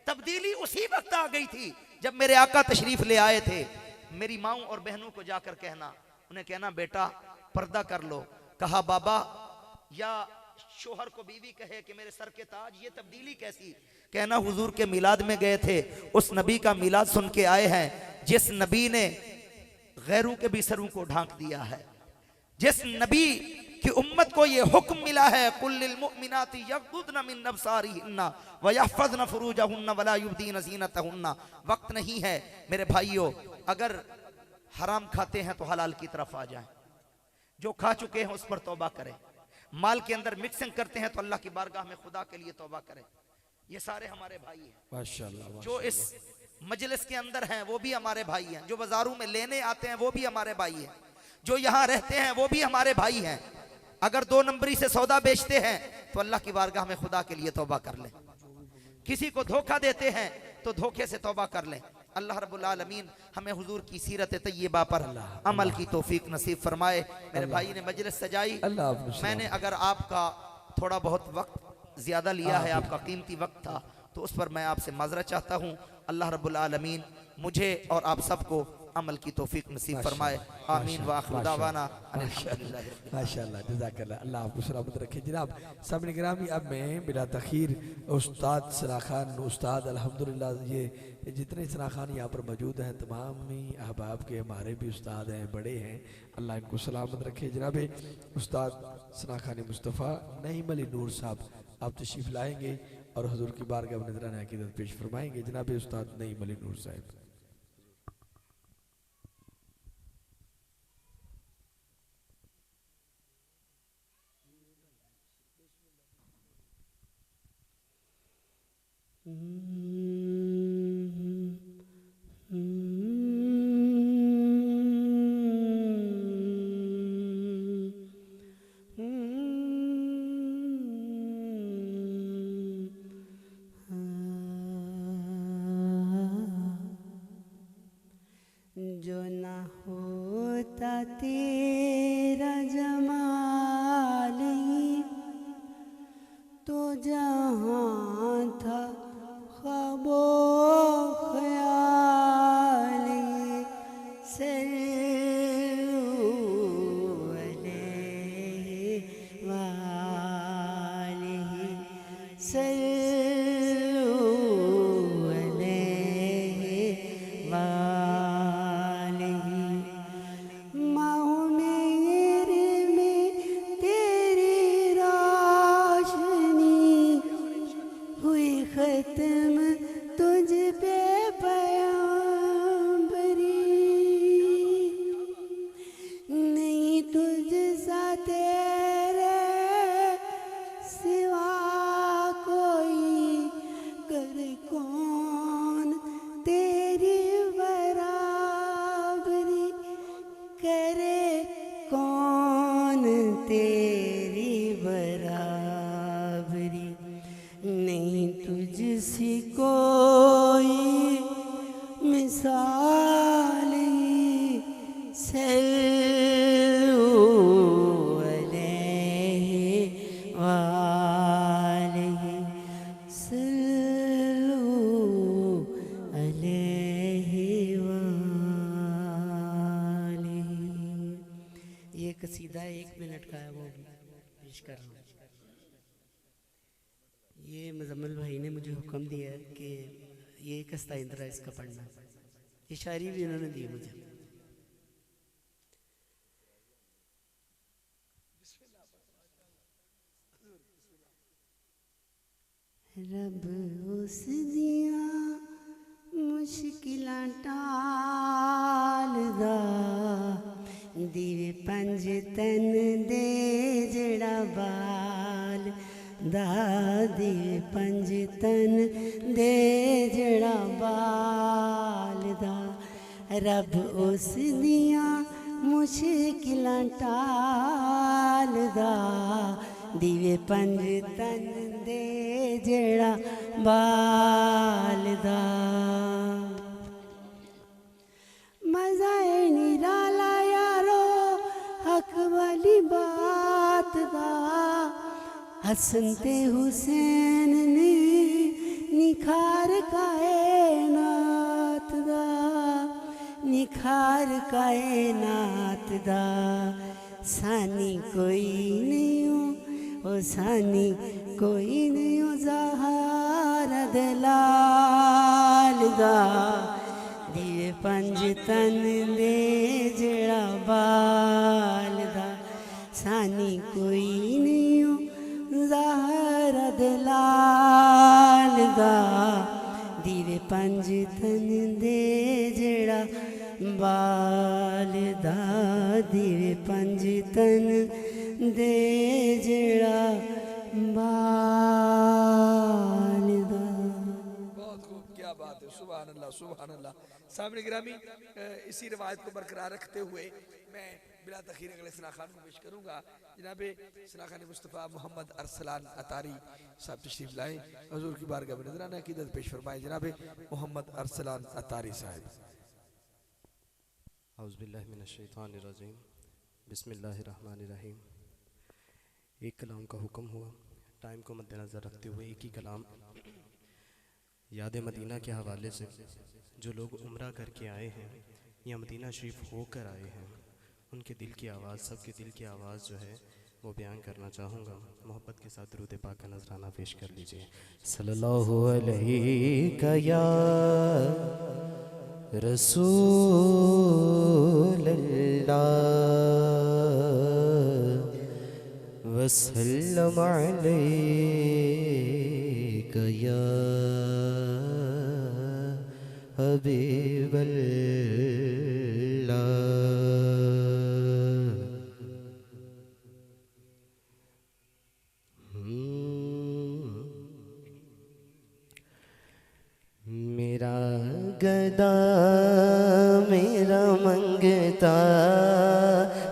तब्दीली उसी वक्त आ गई थी जब मेरे आका तशरीफ ले आए थे। मेरी माओ और बहनों को जाकर कहना, उन्हें कहना बेटा पर्दा कर लो। कहा बाबा, या शोहर को बीवी कहे कि मेरे सर के ताज, ये तब्दीली कैसी? कहना हुजूर के मिलाद में गए थे, उस नबी का मिलाद सुन के आए हैं जिस नबी ने गैरों के भी सरों को ढांक दिया है, जिस नबी की उम्मत को ये हुक्म मिला है कुल्लिल मुमिनाति यग़ुद्दन मिन अब्सारिहिन्ना व यहफ़ज़न फ़ुरूजहुन्ना वला युब्दीन ज़ीनतहुन्ना। वक्त नहीं है मेरे भाइयों, अगर हराम खाते हैं तो हलाल की तरफ आ जाएं, जो खा चुके हैं उस पर तौबा करें, माल के अंदर मिक्सिंग करते हैं तो अल्लाह की बारगाह में खुदा के लिए तौबा करें। ये सारे हमारे भाई हैं माशाअल्लाह। जो इस मजलिस के अंदर हैं वो भी हमारे भाई हैं, जो बाजारों में लेने आते हैं वो भी हमारे भाई हैं, जो यहाँ रहते हैं वो भी हमारे भाई हैं। अगर 2 नंबरी से सौदा बेचते हैं तो अल्लाह की बारगाह में खुदा के लिए तौबा कर लें। किसी को धोखा देते हैं तो धोखे से तौबा कर लें। अल्लाह रब्बुल आलमीन हमें हुजूर की सीरत तय्यबा पर अमल की तौफीक नसीब फरमाए। मेरे भाई ने मजलिस सजाई, मैंने अगर आपका थोड़ा बहुत वक्त ज्यादा लिया है, आपका कीमती वक्त था, तो उस पर मैं आपसे माजरत चाहता हूँ। अल्लाह रब्बुल आलमीन मुझे और आप सबको अमल की तौफीक नसीब फरमाए। आमीन व आखिर दावाना माशाअल्लाह, जज़ाकल्लाह, अल्लाह आपको सलामत रखे। जनाब सामने गिरामी, अब मैं बिला तखीर उस्ताद सना खान, उस्ताद अल्हम्दुलिल्लाह, ये जितने सना खान यहाँ पर मौजूद हैं तमाम ही अहबाब के हमारे भी उस्ताद हैं, बड़े हैं, अल्लाह इनको सलामत रखे। जनाब उस्ताद सना खान मुस्तफ़ा नईम अली नूर साहब आप तशरीफ़ लाएंगे और हुजूर की बारगाह में नज़राना अक़ीदत पेश फरमाएंगे। जनाब उस्ताद नईम अली नूर साहब। जो न होता तेरा जमाल तो जहाँ था ख्वाबो ख्याल कसीदा 1 मिनट का है, वो पेश कर रहा हूँ। ये मुजम्मिल भाई ने मुझे हुक्म दिया है कि ये एक अस्ताइंद्रा इसका पढ़ना, ये शायरी भी उन्होंने दी मुझे। रब उस दिया मुश्किलां टालदा दिवे पंज तन दे जड़ा बाल दा, दिवे पंज तन दे जड़ा बाल दा, रब उस दियां मुश्किलां टालदा, दिवे पंज तन दे जड़ा बाल दा। मजा है निराला यारो हक वाली बात दा, हसन ते हुसैन ने निखार कायनात दा, निखार कायनात दा। सानी कोई नहीं हो, ओ सानी कोई नहीं हो, ज़हारा दलाल दा, दिवे पंज तन दे जड़ा बाल दा, सानी कोई नहीं हो, ज़हारा दलाल दा, दिवे पंज तन दे जड़ा बाल दा, दिवे पंज तन दे जड़ा बाल दा। बहुत खूब, क्या बात है, सुभान अल्लाह सुभान अल्लाह। सामने गिरामी, इसी रवायत को बरकरार रखते हुए मैं बिला तखीर अगले सना खान को पेश करूँगा। जनाब सना खान मुस्तफ़ा मोहम्मद अरसलान अतारी साहब तशरीफ लाएँ, हुजूर की बारगाह में नजराना अकीदत पेश फरमाएँ। जनाब मोहम्मद अरसलान अतारी साहब। औज़ुबिल्लाहि मिनश्शैतानिर्रजीम, बिस्मिल्लाहिर्रहमानिर्रहीम। एक कलाम का हुक्म हुआ, टाइम को मद्देनज़र रखते हुए एक ही कलाम याद मदीना के हवाले से जो लोग उम्रा करके आए हैं या मदीना शरीफ होकर आए हैं, उनके दिल की आवाज़, सबके दिल की आवाज़ जो है वो बयान करना चाहूँगा। मोहब्बत के साथ दुरूद पाक का नजराना पेश कर लीजिए। सल्लल्लाहु अलैहि या रसूल अल्लाह वसल्लम अलैका या हबीबल्लाह। मेरा गदा मेरा मंगता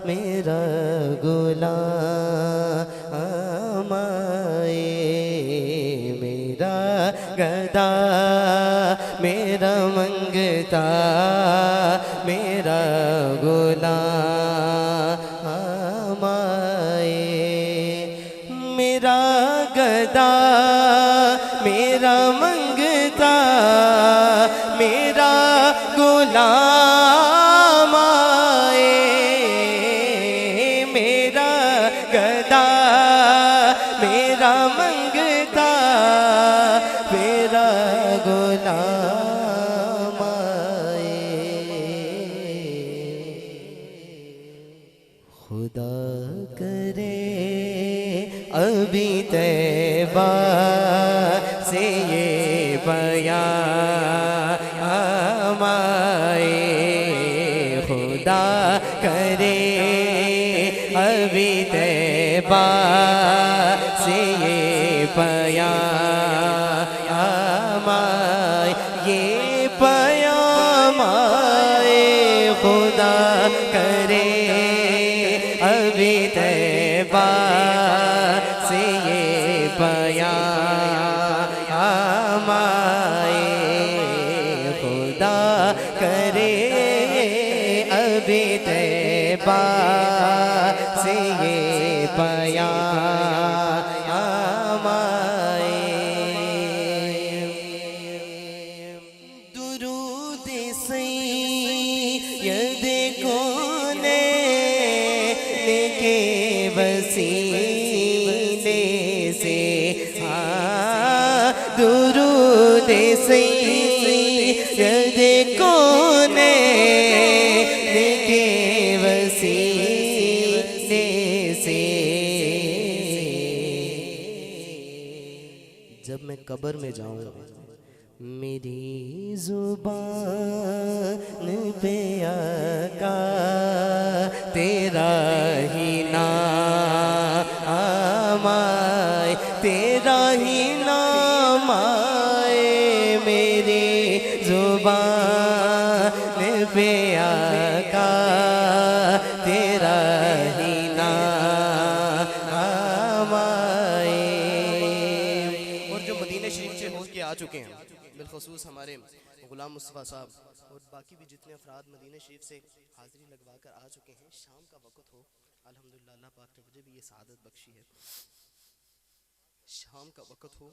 मेरा गुलाम आए, मेरा गदा मेरा मंगता मेरा गुलाम आए, मेरा गदा मेरा मंगता मेरा गुलाम आए, मेरा गदा मेरा मंगता मेरा गुलाम आए। खुदा करे अभी तैबा से ये बयान आए, खुदा करे अभी तैबा से ये बयान आए, ये बयान आए, खुदा करे अभी तैबा से ये बयान आए, खुदा करे अभी तैबा से ये बयान आए। दुरूद सैयद कोने के वसीले से, दुरूद सैयद कोने के वसीले से, जब मैं कब्र में जाऊं मेरी जुबान पे आका तेरा ही नाम आए, तेरा ही नाम आए, मेरी जुबान पे आका तेरा ही नाम आए। और जो मदीने शरीफ से होके आ चुके हैं, बिलखसूस हमारे गुलाम मुस्तफ़ा साहब और बाकी भी जितने अफराद मदीने शरीफ से हाज़िरी लगवा कर आ चुके हैं, शाम का वक़्त हो, अल्हम्दुलिल्लाह अल्लाह पाक ने मुझे भी ये सआदत बख्शी है, शाम का वक़्त हो,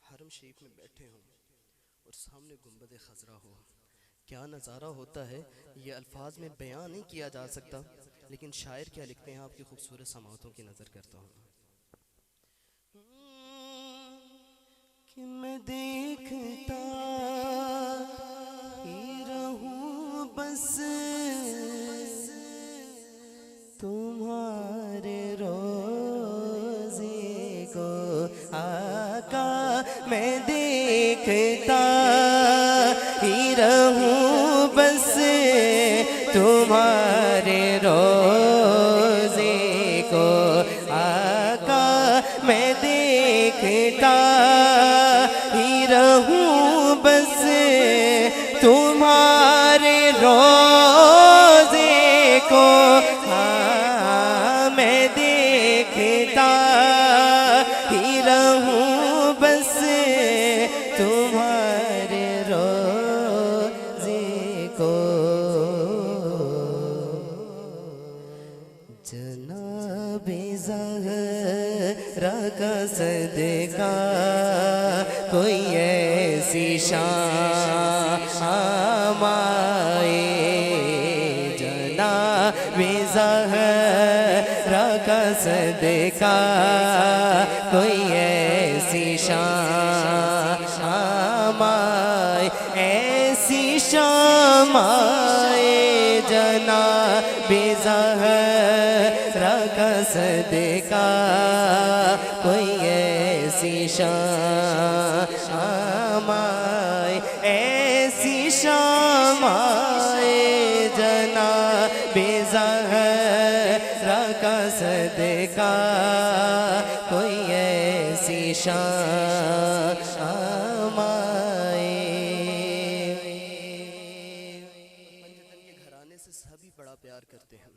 हरम शरीफ में बैठे हों और सामने गुंबद खज़रा हो, क्या नज़ारा होता है ये अल्फाज में बयान नहीं किया जा सकता। लेकिन शायर क्या लिखते हैं, आपकी खूबसूरत समातों की नज़र करता हूँ कि मैं देखता ही रहूं बस तुम्हारे रोज़े को आका, मैं देखता ही रहूं बस तुम्हारे रोज़े को आका, मैं देखता ही रहूं बस तुम्हारे रोज़े को, हाँ मैं देखता ही रहूं बस तुम्हारे रोज़े को। जनाबे ज़हरा का सदका कोई ऐसी शाम आए, जनाबे ज़हरा का सदका कोई ऐसी शाम आए, ऐसी शाम आए, जनाबे ज़हरा का सदका कोई ऐसी शाम आए, ऐसी शाम आए, जनाबे ज़हरा का सदका कोई ऐसी शाम आए। पंचतन के घराने से सभी बड़ा प्यार करते हैं,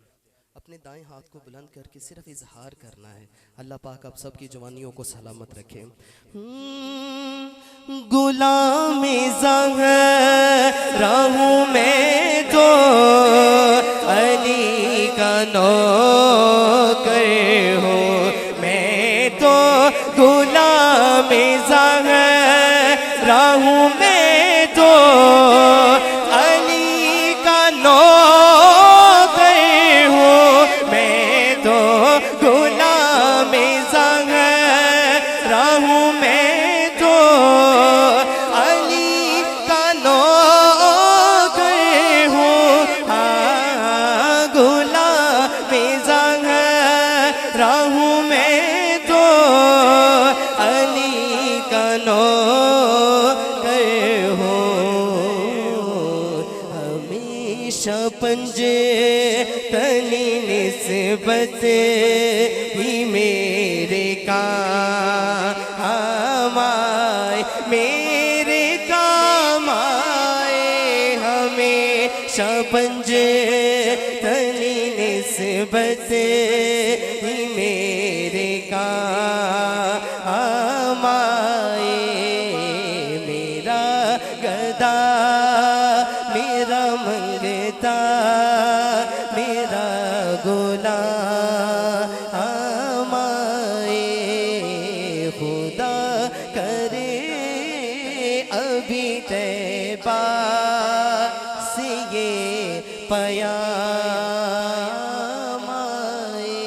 अपने दाएं हाथ को बुलंद करके सिर्फ इजहार करना है। अल्लाह पाक आप सबकी जवानियों को सलामत रखे। गुलाम ज़हरा हूँ मैं तो अली का नौकर हूँ, मैं तो गुलाम ज़हरा हूँ मैं तो अली का नौकर हूँ, मैं तो गुलाम ज़हरा हूँ, मैं तो अली का नौकर हूँ, हाँ गुलाम ज़हरा हूँ, मैं तो अली का नौकर हूँ। हमेशा पंजे तनी निस्बत ही मेरे काम आए, मेरे काम आए, हमेशा पंजे तनी निस्बत ही मेरे काम आए, मेरा गदा मेरा मंगता मेरा गुलाम आए, खुदा करे अभी तैबा से ये पयाम आए।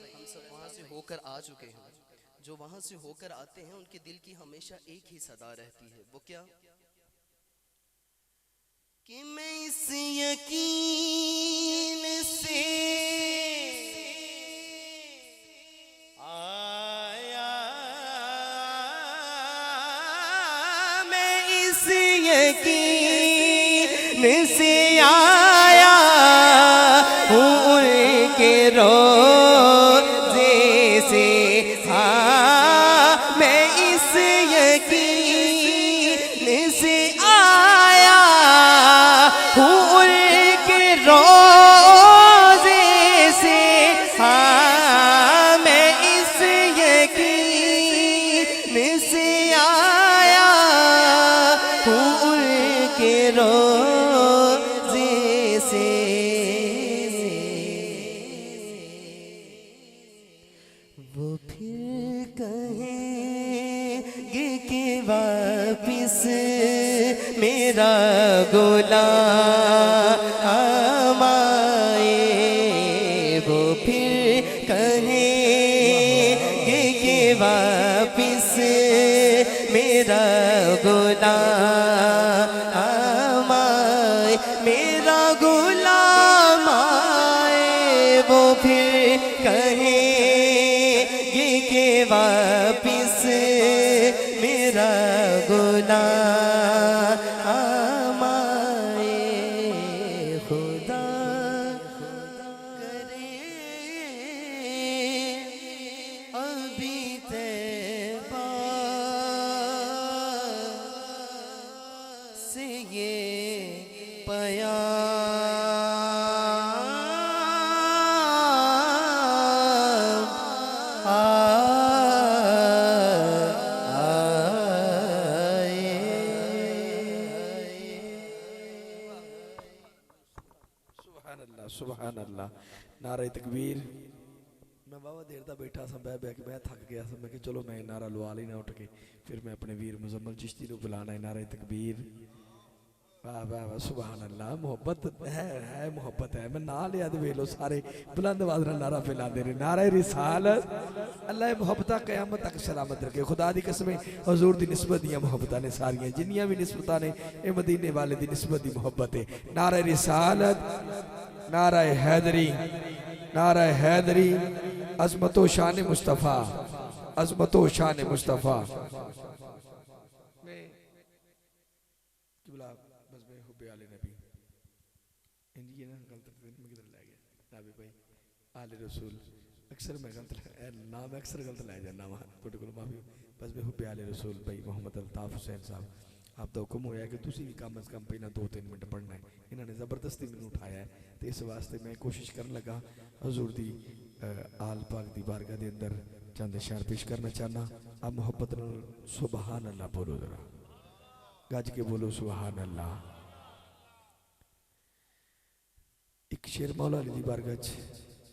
हम सब वहाँ से होकर आ चुके हैं, जो वहाँ से होकर आते हैं उनके दिल की हमेशा एक ही सदा रहती है, वो क्या कि मैं इस यकीन से आया यकीन से आया हूँ उनके रोज़े से। हाँ मैं इस यकीन से आया हूँ उनके रोज़े से। हाँ मैं इस यकीन से आया हूँ उनके रोज़े से। वो फिर कहेंगे कि वापिस मेरा गुलाम आए। वो फिर कहेंगे कि वापिस मेरा गुलाम आए, मेरा गुलाम आए। वो फिर कहेंगे कि वापिस मेरा गुलाम आए। खुदा करे अभी तैबा से ये सुभान अल्लाह, नारे तकबीर। मैं बाबा देर तक बैठा सा बह बह के मैं थक गया सा। मैं कि चलो मैं नारा लवा लेना उठ के। फिर मैं अपने वीर मुजम्मल चिश्ती को बुलाना है। नारे तकबीर। वाह वाह वाह, सुभान अल्लाह। मोहब्बत है मोहब्बत है। मैं ना लिया तो वे लो सारे बुलंद आवाज़ नाल नारा फैलाते रहे। नारे रिसालत। अल्लाह मोहब्बत क़यामत तक सलामत रखे। खुदा दी कसम हजूर दी निस्बत दियां मोहब्बतां ने सारियां जिन्नियां भी निस्बतां ने ये मदीने वाले दी निस्बत दी मोहब्बत है। नारे रिसालत, नारा हैदरी, नारा हैदरी। अज़मतो शान मुस्तफ़ा, अज़मतो शान मुस्तफ़ा। आले रसूल अक्सर मैं गलत नाम अक्सर गलत लै जाना वा थोड़े को माफी। बस मैं हुब्बे आले रसूल भाई मोहम्मद अल्ताफ हुसैन साहब आप तो हुक्म होया कि तुसी भी कम अज़ कम पहला 2-3 मिनट पढ़ना है। इन्होंने ज़बरदस्ती मैंने उठाया है तो इस वास्ते मैं कोशिश करने लगा हजूर दी आल पाक दी बारगाह दे अंदर चंद इशार पेश करना चाहना। आप मोहब्बत सुबहान अल्लाह बोलो, जरा गज के बोलो सुबहान अल्लाह। एक शेर मौला अली दी बारगाह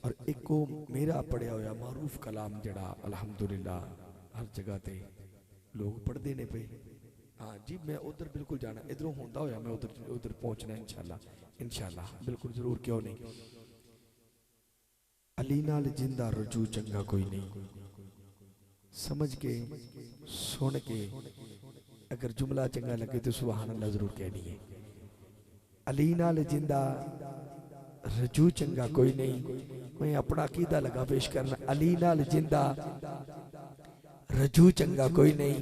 और एक को मेरा पढ़िया होया मारूफ कलाम जड़ा अल्हम्दुलिल्लाह हर जगह ते लोग पढ़ते ने पे। हाँ जी मैं उधर बिल्कुल जाना, इधरों होंदा होया मैं उधर उधर पहुंचना इंशाल्लाह, इंशाल्लाह बिल्कुल जरूर, क्यों नहीं। अली नाल जिंदा रजू चंगा कोई नहीं। समझ के सुन के अगर जुमला चंगा लगे तो सुभान अल्लाह जरूर कहनी है। अली नाल जिंदा रजू चंगा कोई नहीं। मैं अपना अकीदा लगा पेश करना। अली नाल जिंदा रजू चंगा कोई नहीं।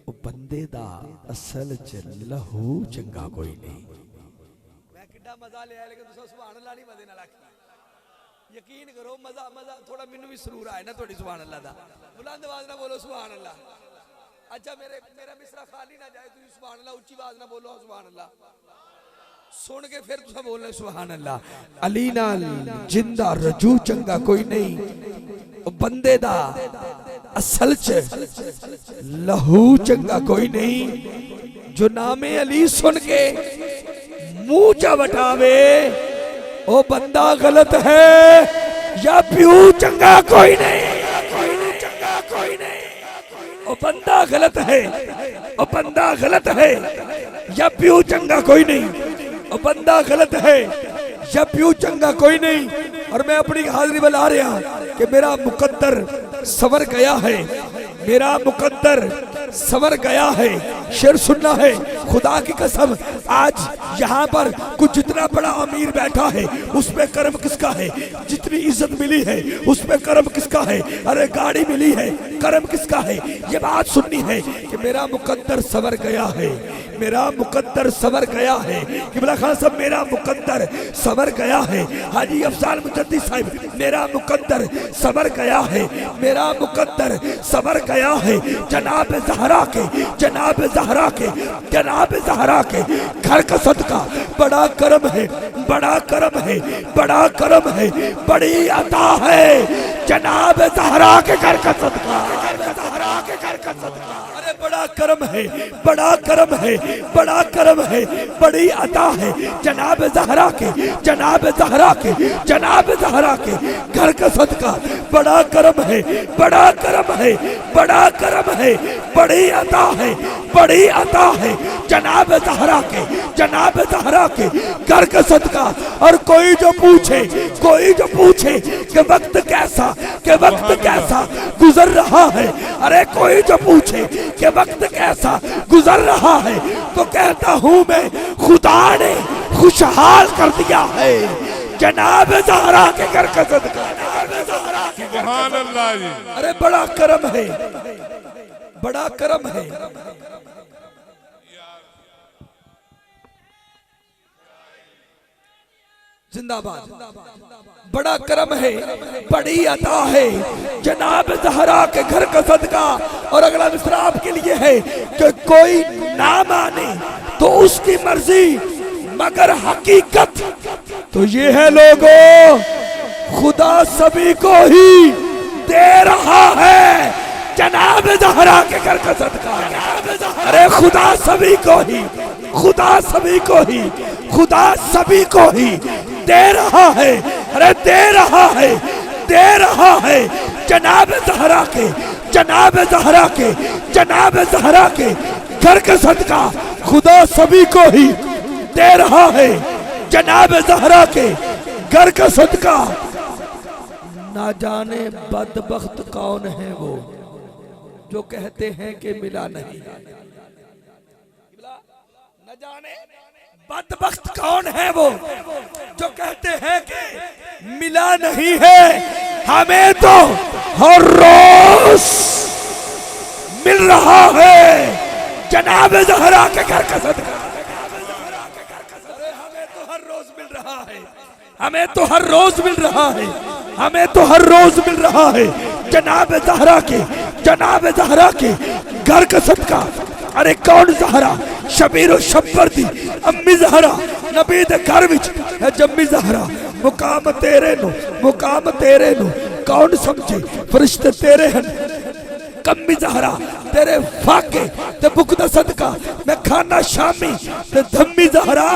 ओ बंदे दा असल च लहू चंगा कोई नहीं। मैं किड्डा मजा लिया लेकिन तुसा सुभान अल्लाह नहीं मजे नाल आखी। यकीन करो मजा मजा थोड़ा मैनू भी सुरूर आए ना थोड़ी सुभान अल्लाह दा। बुलंद आवाज ना बोलो सुभान अल्लाह। अच्छा मेरा मिसरा खाली ना जाए, तुम सुभान अल्लाह उच्ची आवाज ना बोलो सुभान अल्लाह। सुन के फिर तुसा बोलना सुभान अल्लाह। अली नाल जिंदा रजू चंगा कोई नहीं। बंदे दा असल च लहू चंगा कोई नहीं। जो नामे अली सुन के मुंह चा वटावे ओ बंदा गलत है या प्यू चंगा कोई नहीं। चंगा कोई नहीं। ओ बंदा गलत है, ओ बंदा गलत है या प्यू चंगा कोई नहीं। ओ बंदा गलत है या प्यू चंगा कोई नहीं। और मैं अपनी हाजिरी में ला रहा कि मेरा मुकद्दर सवर गया है, मेरा मुकद्दर संवर गया है। शेर सुनना है, खुदा की कसम, आज यहाँ पर कुछ जितना बड़ा अमीर बैठा है उस पे कर्म किसका है? जितनी इज्जत मिली है उस पे कर्म किसका है? अरे गाड़ी मिली है, कर्म किसका है? ये बात सुननी है कि मेरा मुकद्दर संवर गया है, मेरा मुकद्दर संवर गया है। किबला खान साहब, मेरा मुकद्दर संवर गया है। हाजी अफजाल मुजद्दी साहब, मेरा मुकद्दर संवर गया है, मेरा मुकद्दर संवर गया है। जनाब ज़हरा के, जनाब ज़हरा के, जनाब ज़हरा के घर का सदका बड़ा करम है, बड़ा करम है, बड़ा करम है, बड़ी अता है। जनाब ज़हरा के घर का सदका, ज़हरा के घर का सदका, अरे बड़ा करम है, बड़ा करम है, बड़ा करम है, बड़ी अता है। जनाब ज़हरा के, जनाब ज़हरा के, जनाब ज़हरा के घर का सदका बड़ा करम है, बड़ा करम है, बड़ा करम है, बड़ी अता है, बड़ी अता है। जनाब ज़हरा के, जनाब ज़हरा के घर का सदका। और कोई जो पूछे, कोई जो पूछे कि वक्त कैसा, कि वक्त कैसा गुजर रहा है, अरे कोई जो पूछे कि वक्त कैसा गुजर रहा है, तो कहता हूं मैं, खुदा ने खुशहाल कर दिया है। जनाब ज़हरा के घर का सदका, सुभान अल्लाह जी। अरे बड़ा करम है, बड़ा करम है। जिंदाबाद। बड़ा करम है, बड़ी अता है। जनाब ज़हरा के घर का सदका। और अगला मिसरा आपके लिए है कि कोई ना माने तो उसकी मर्जी, मगर हकीकत तो ये है लोगों, खुदा सभी को ही दे रहा है। जनाब ज़हरा के घर का सदका। अरे खुदा सभी को ही, खुदा सभी को ही, खुदा सभी को ही दे रहा है। अरे दे रहा है, दे रहा है। जनाब ज़हरा के, जनाब ज़हरा के, जनाब ज़हरा के घर का सदका खुदा सभी को ही दे रहा है। जनाब ज़हरा के घर का सदका। ना जाने बदबख्त कौन है वो जो कहते हैं कि मिला नहीं। न जाने बदबख्त कौन है वो जो कहते हैं कि मिला नहीं है। हमें तो हर रोज मिल रहा है जनाब ज़हरा के घर का सदका। हमें तो हर रोज मिल रहा है, हमें तो हर रोज मिल रहा है, हमें तो हर रोज मिल रहा है जनाब ज़हरा के, जनाब ज़हरा के घर का सदका। अरे कौन ज़हरा? शबीर शब्बर दी अम्मी ज़हरा नबी दे घर विच है जम्मी ज़हरा। मुकाम तेरे नु, मुकाम तेरे नु कौन समझे, फरिश्ते तेरे हैं। कम्मी ज़हरा तेरे फाके ते बुक दा सदका मैं खाना शामी ते धम्मी ज़हरा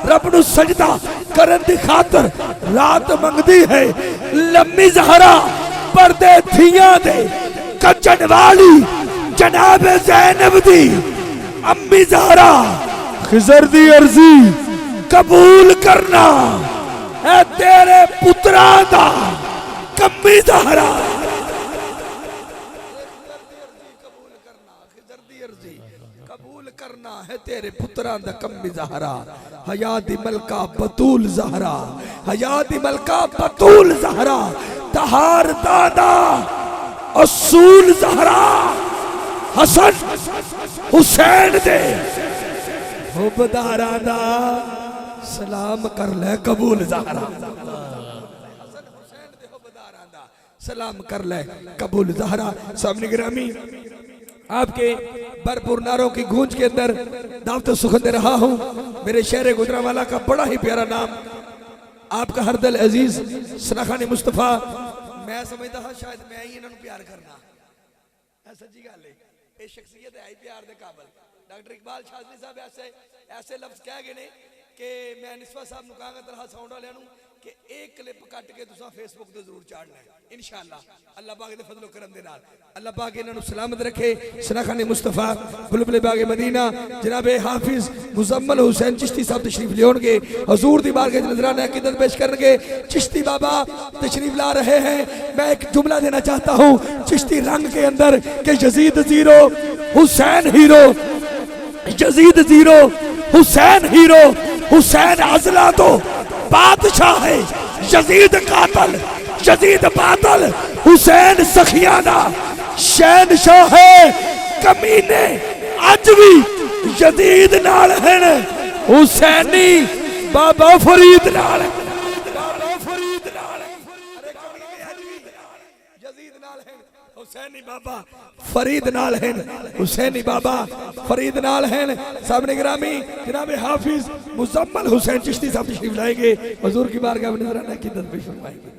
रब नु सजदा करन दी खातर रात मंगदी है। लम्मी ज़हरा पर्दे थियां दे कचन वाली जनाब ज़ैनब दी अम्मी ज़हरा खिज़र दी अर्जी कबूल करना है तेरे पुत्रा दा कम्मी ज़हरा। कबूल करना है तेरे पुत्रा दा कम्मी ज़हरा। हयाती मलका बतूल ज़हरा, हयाती मलका बतूल ज़हरा। तहार दादा असूल ज़हरा हसन हुसैन दे हुबदारा दा सलाम कर ले कबूल ज़हरा। सलाम कर ले कबूल ज़हरा। सामने गिरामी आपके भरपूर नारों की गूंज के अंदर दावत सुखन दे रहा हूँ। मेरे शहर गुजरांवाला का बड़ा ही प्यारा नाम आपका हरदल अजीज सनाखानी मुस्तफा। मैं समझता हाँ शायद मैं ही इन्होंने प्यार करना सच्ची गल है। ये शख्सियत है प्यार दे काबिल। डॉक्टर इकबाल शाजली साहब ऐसे ऐसे लफ्ज कह गए ने कि मैं निस्वा साहब नु कहांगा तरह साउंड वाले कि एक क्लिप कट के तुसा फेसबुक ते जरूर चाड़ना है इंशाअल्लाह अल्लाह पाक दे फजलो करम दे नाल अल्लाह पाक इन्हां नु सलामत रखे सनाखाने मुस्तफा बुलबुल बाग मदीना जनाब हाफिज मुजम्मल हुसैन चिश्ती साहब तशरीफ लियोगे हुजूर दी बारगाह च नजराना अकीदत पेश करनगे चिश्ती बाबा तशरीफ ला रहे हैं मैं एक जुमला देना चाहता हूं चिश्ती रंग के अंदर कि Yazid zero Hussain hero Yazid zero Hussain hero Hussain अजला तो बादशाह है यजीद कातल यजीद बातल हुसैन सखिया दा शहनशाह है कमीने अज भी यजीद नाल हैं हुसैनी बाबा फरीद नाल बाबा फरीद नाल अरे कमीने अज भी यजीद नाल हैं हुसैनी बाबा फरीद नाल हैं हुसैनी बाबा फरीद नाल हैं सामने गिरामी जनाब हाफिज मुजम्मल हुसैन चिश्ती साहब तशरीफ लाएंगे हुजूर की बारगाह में नजराना की तदबीर फरमाएंगे।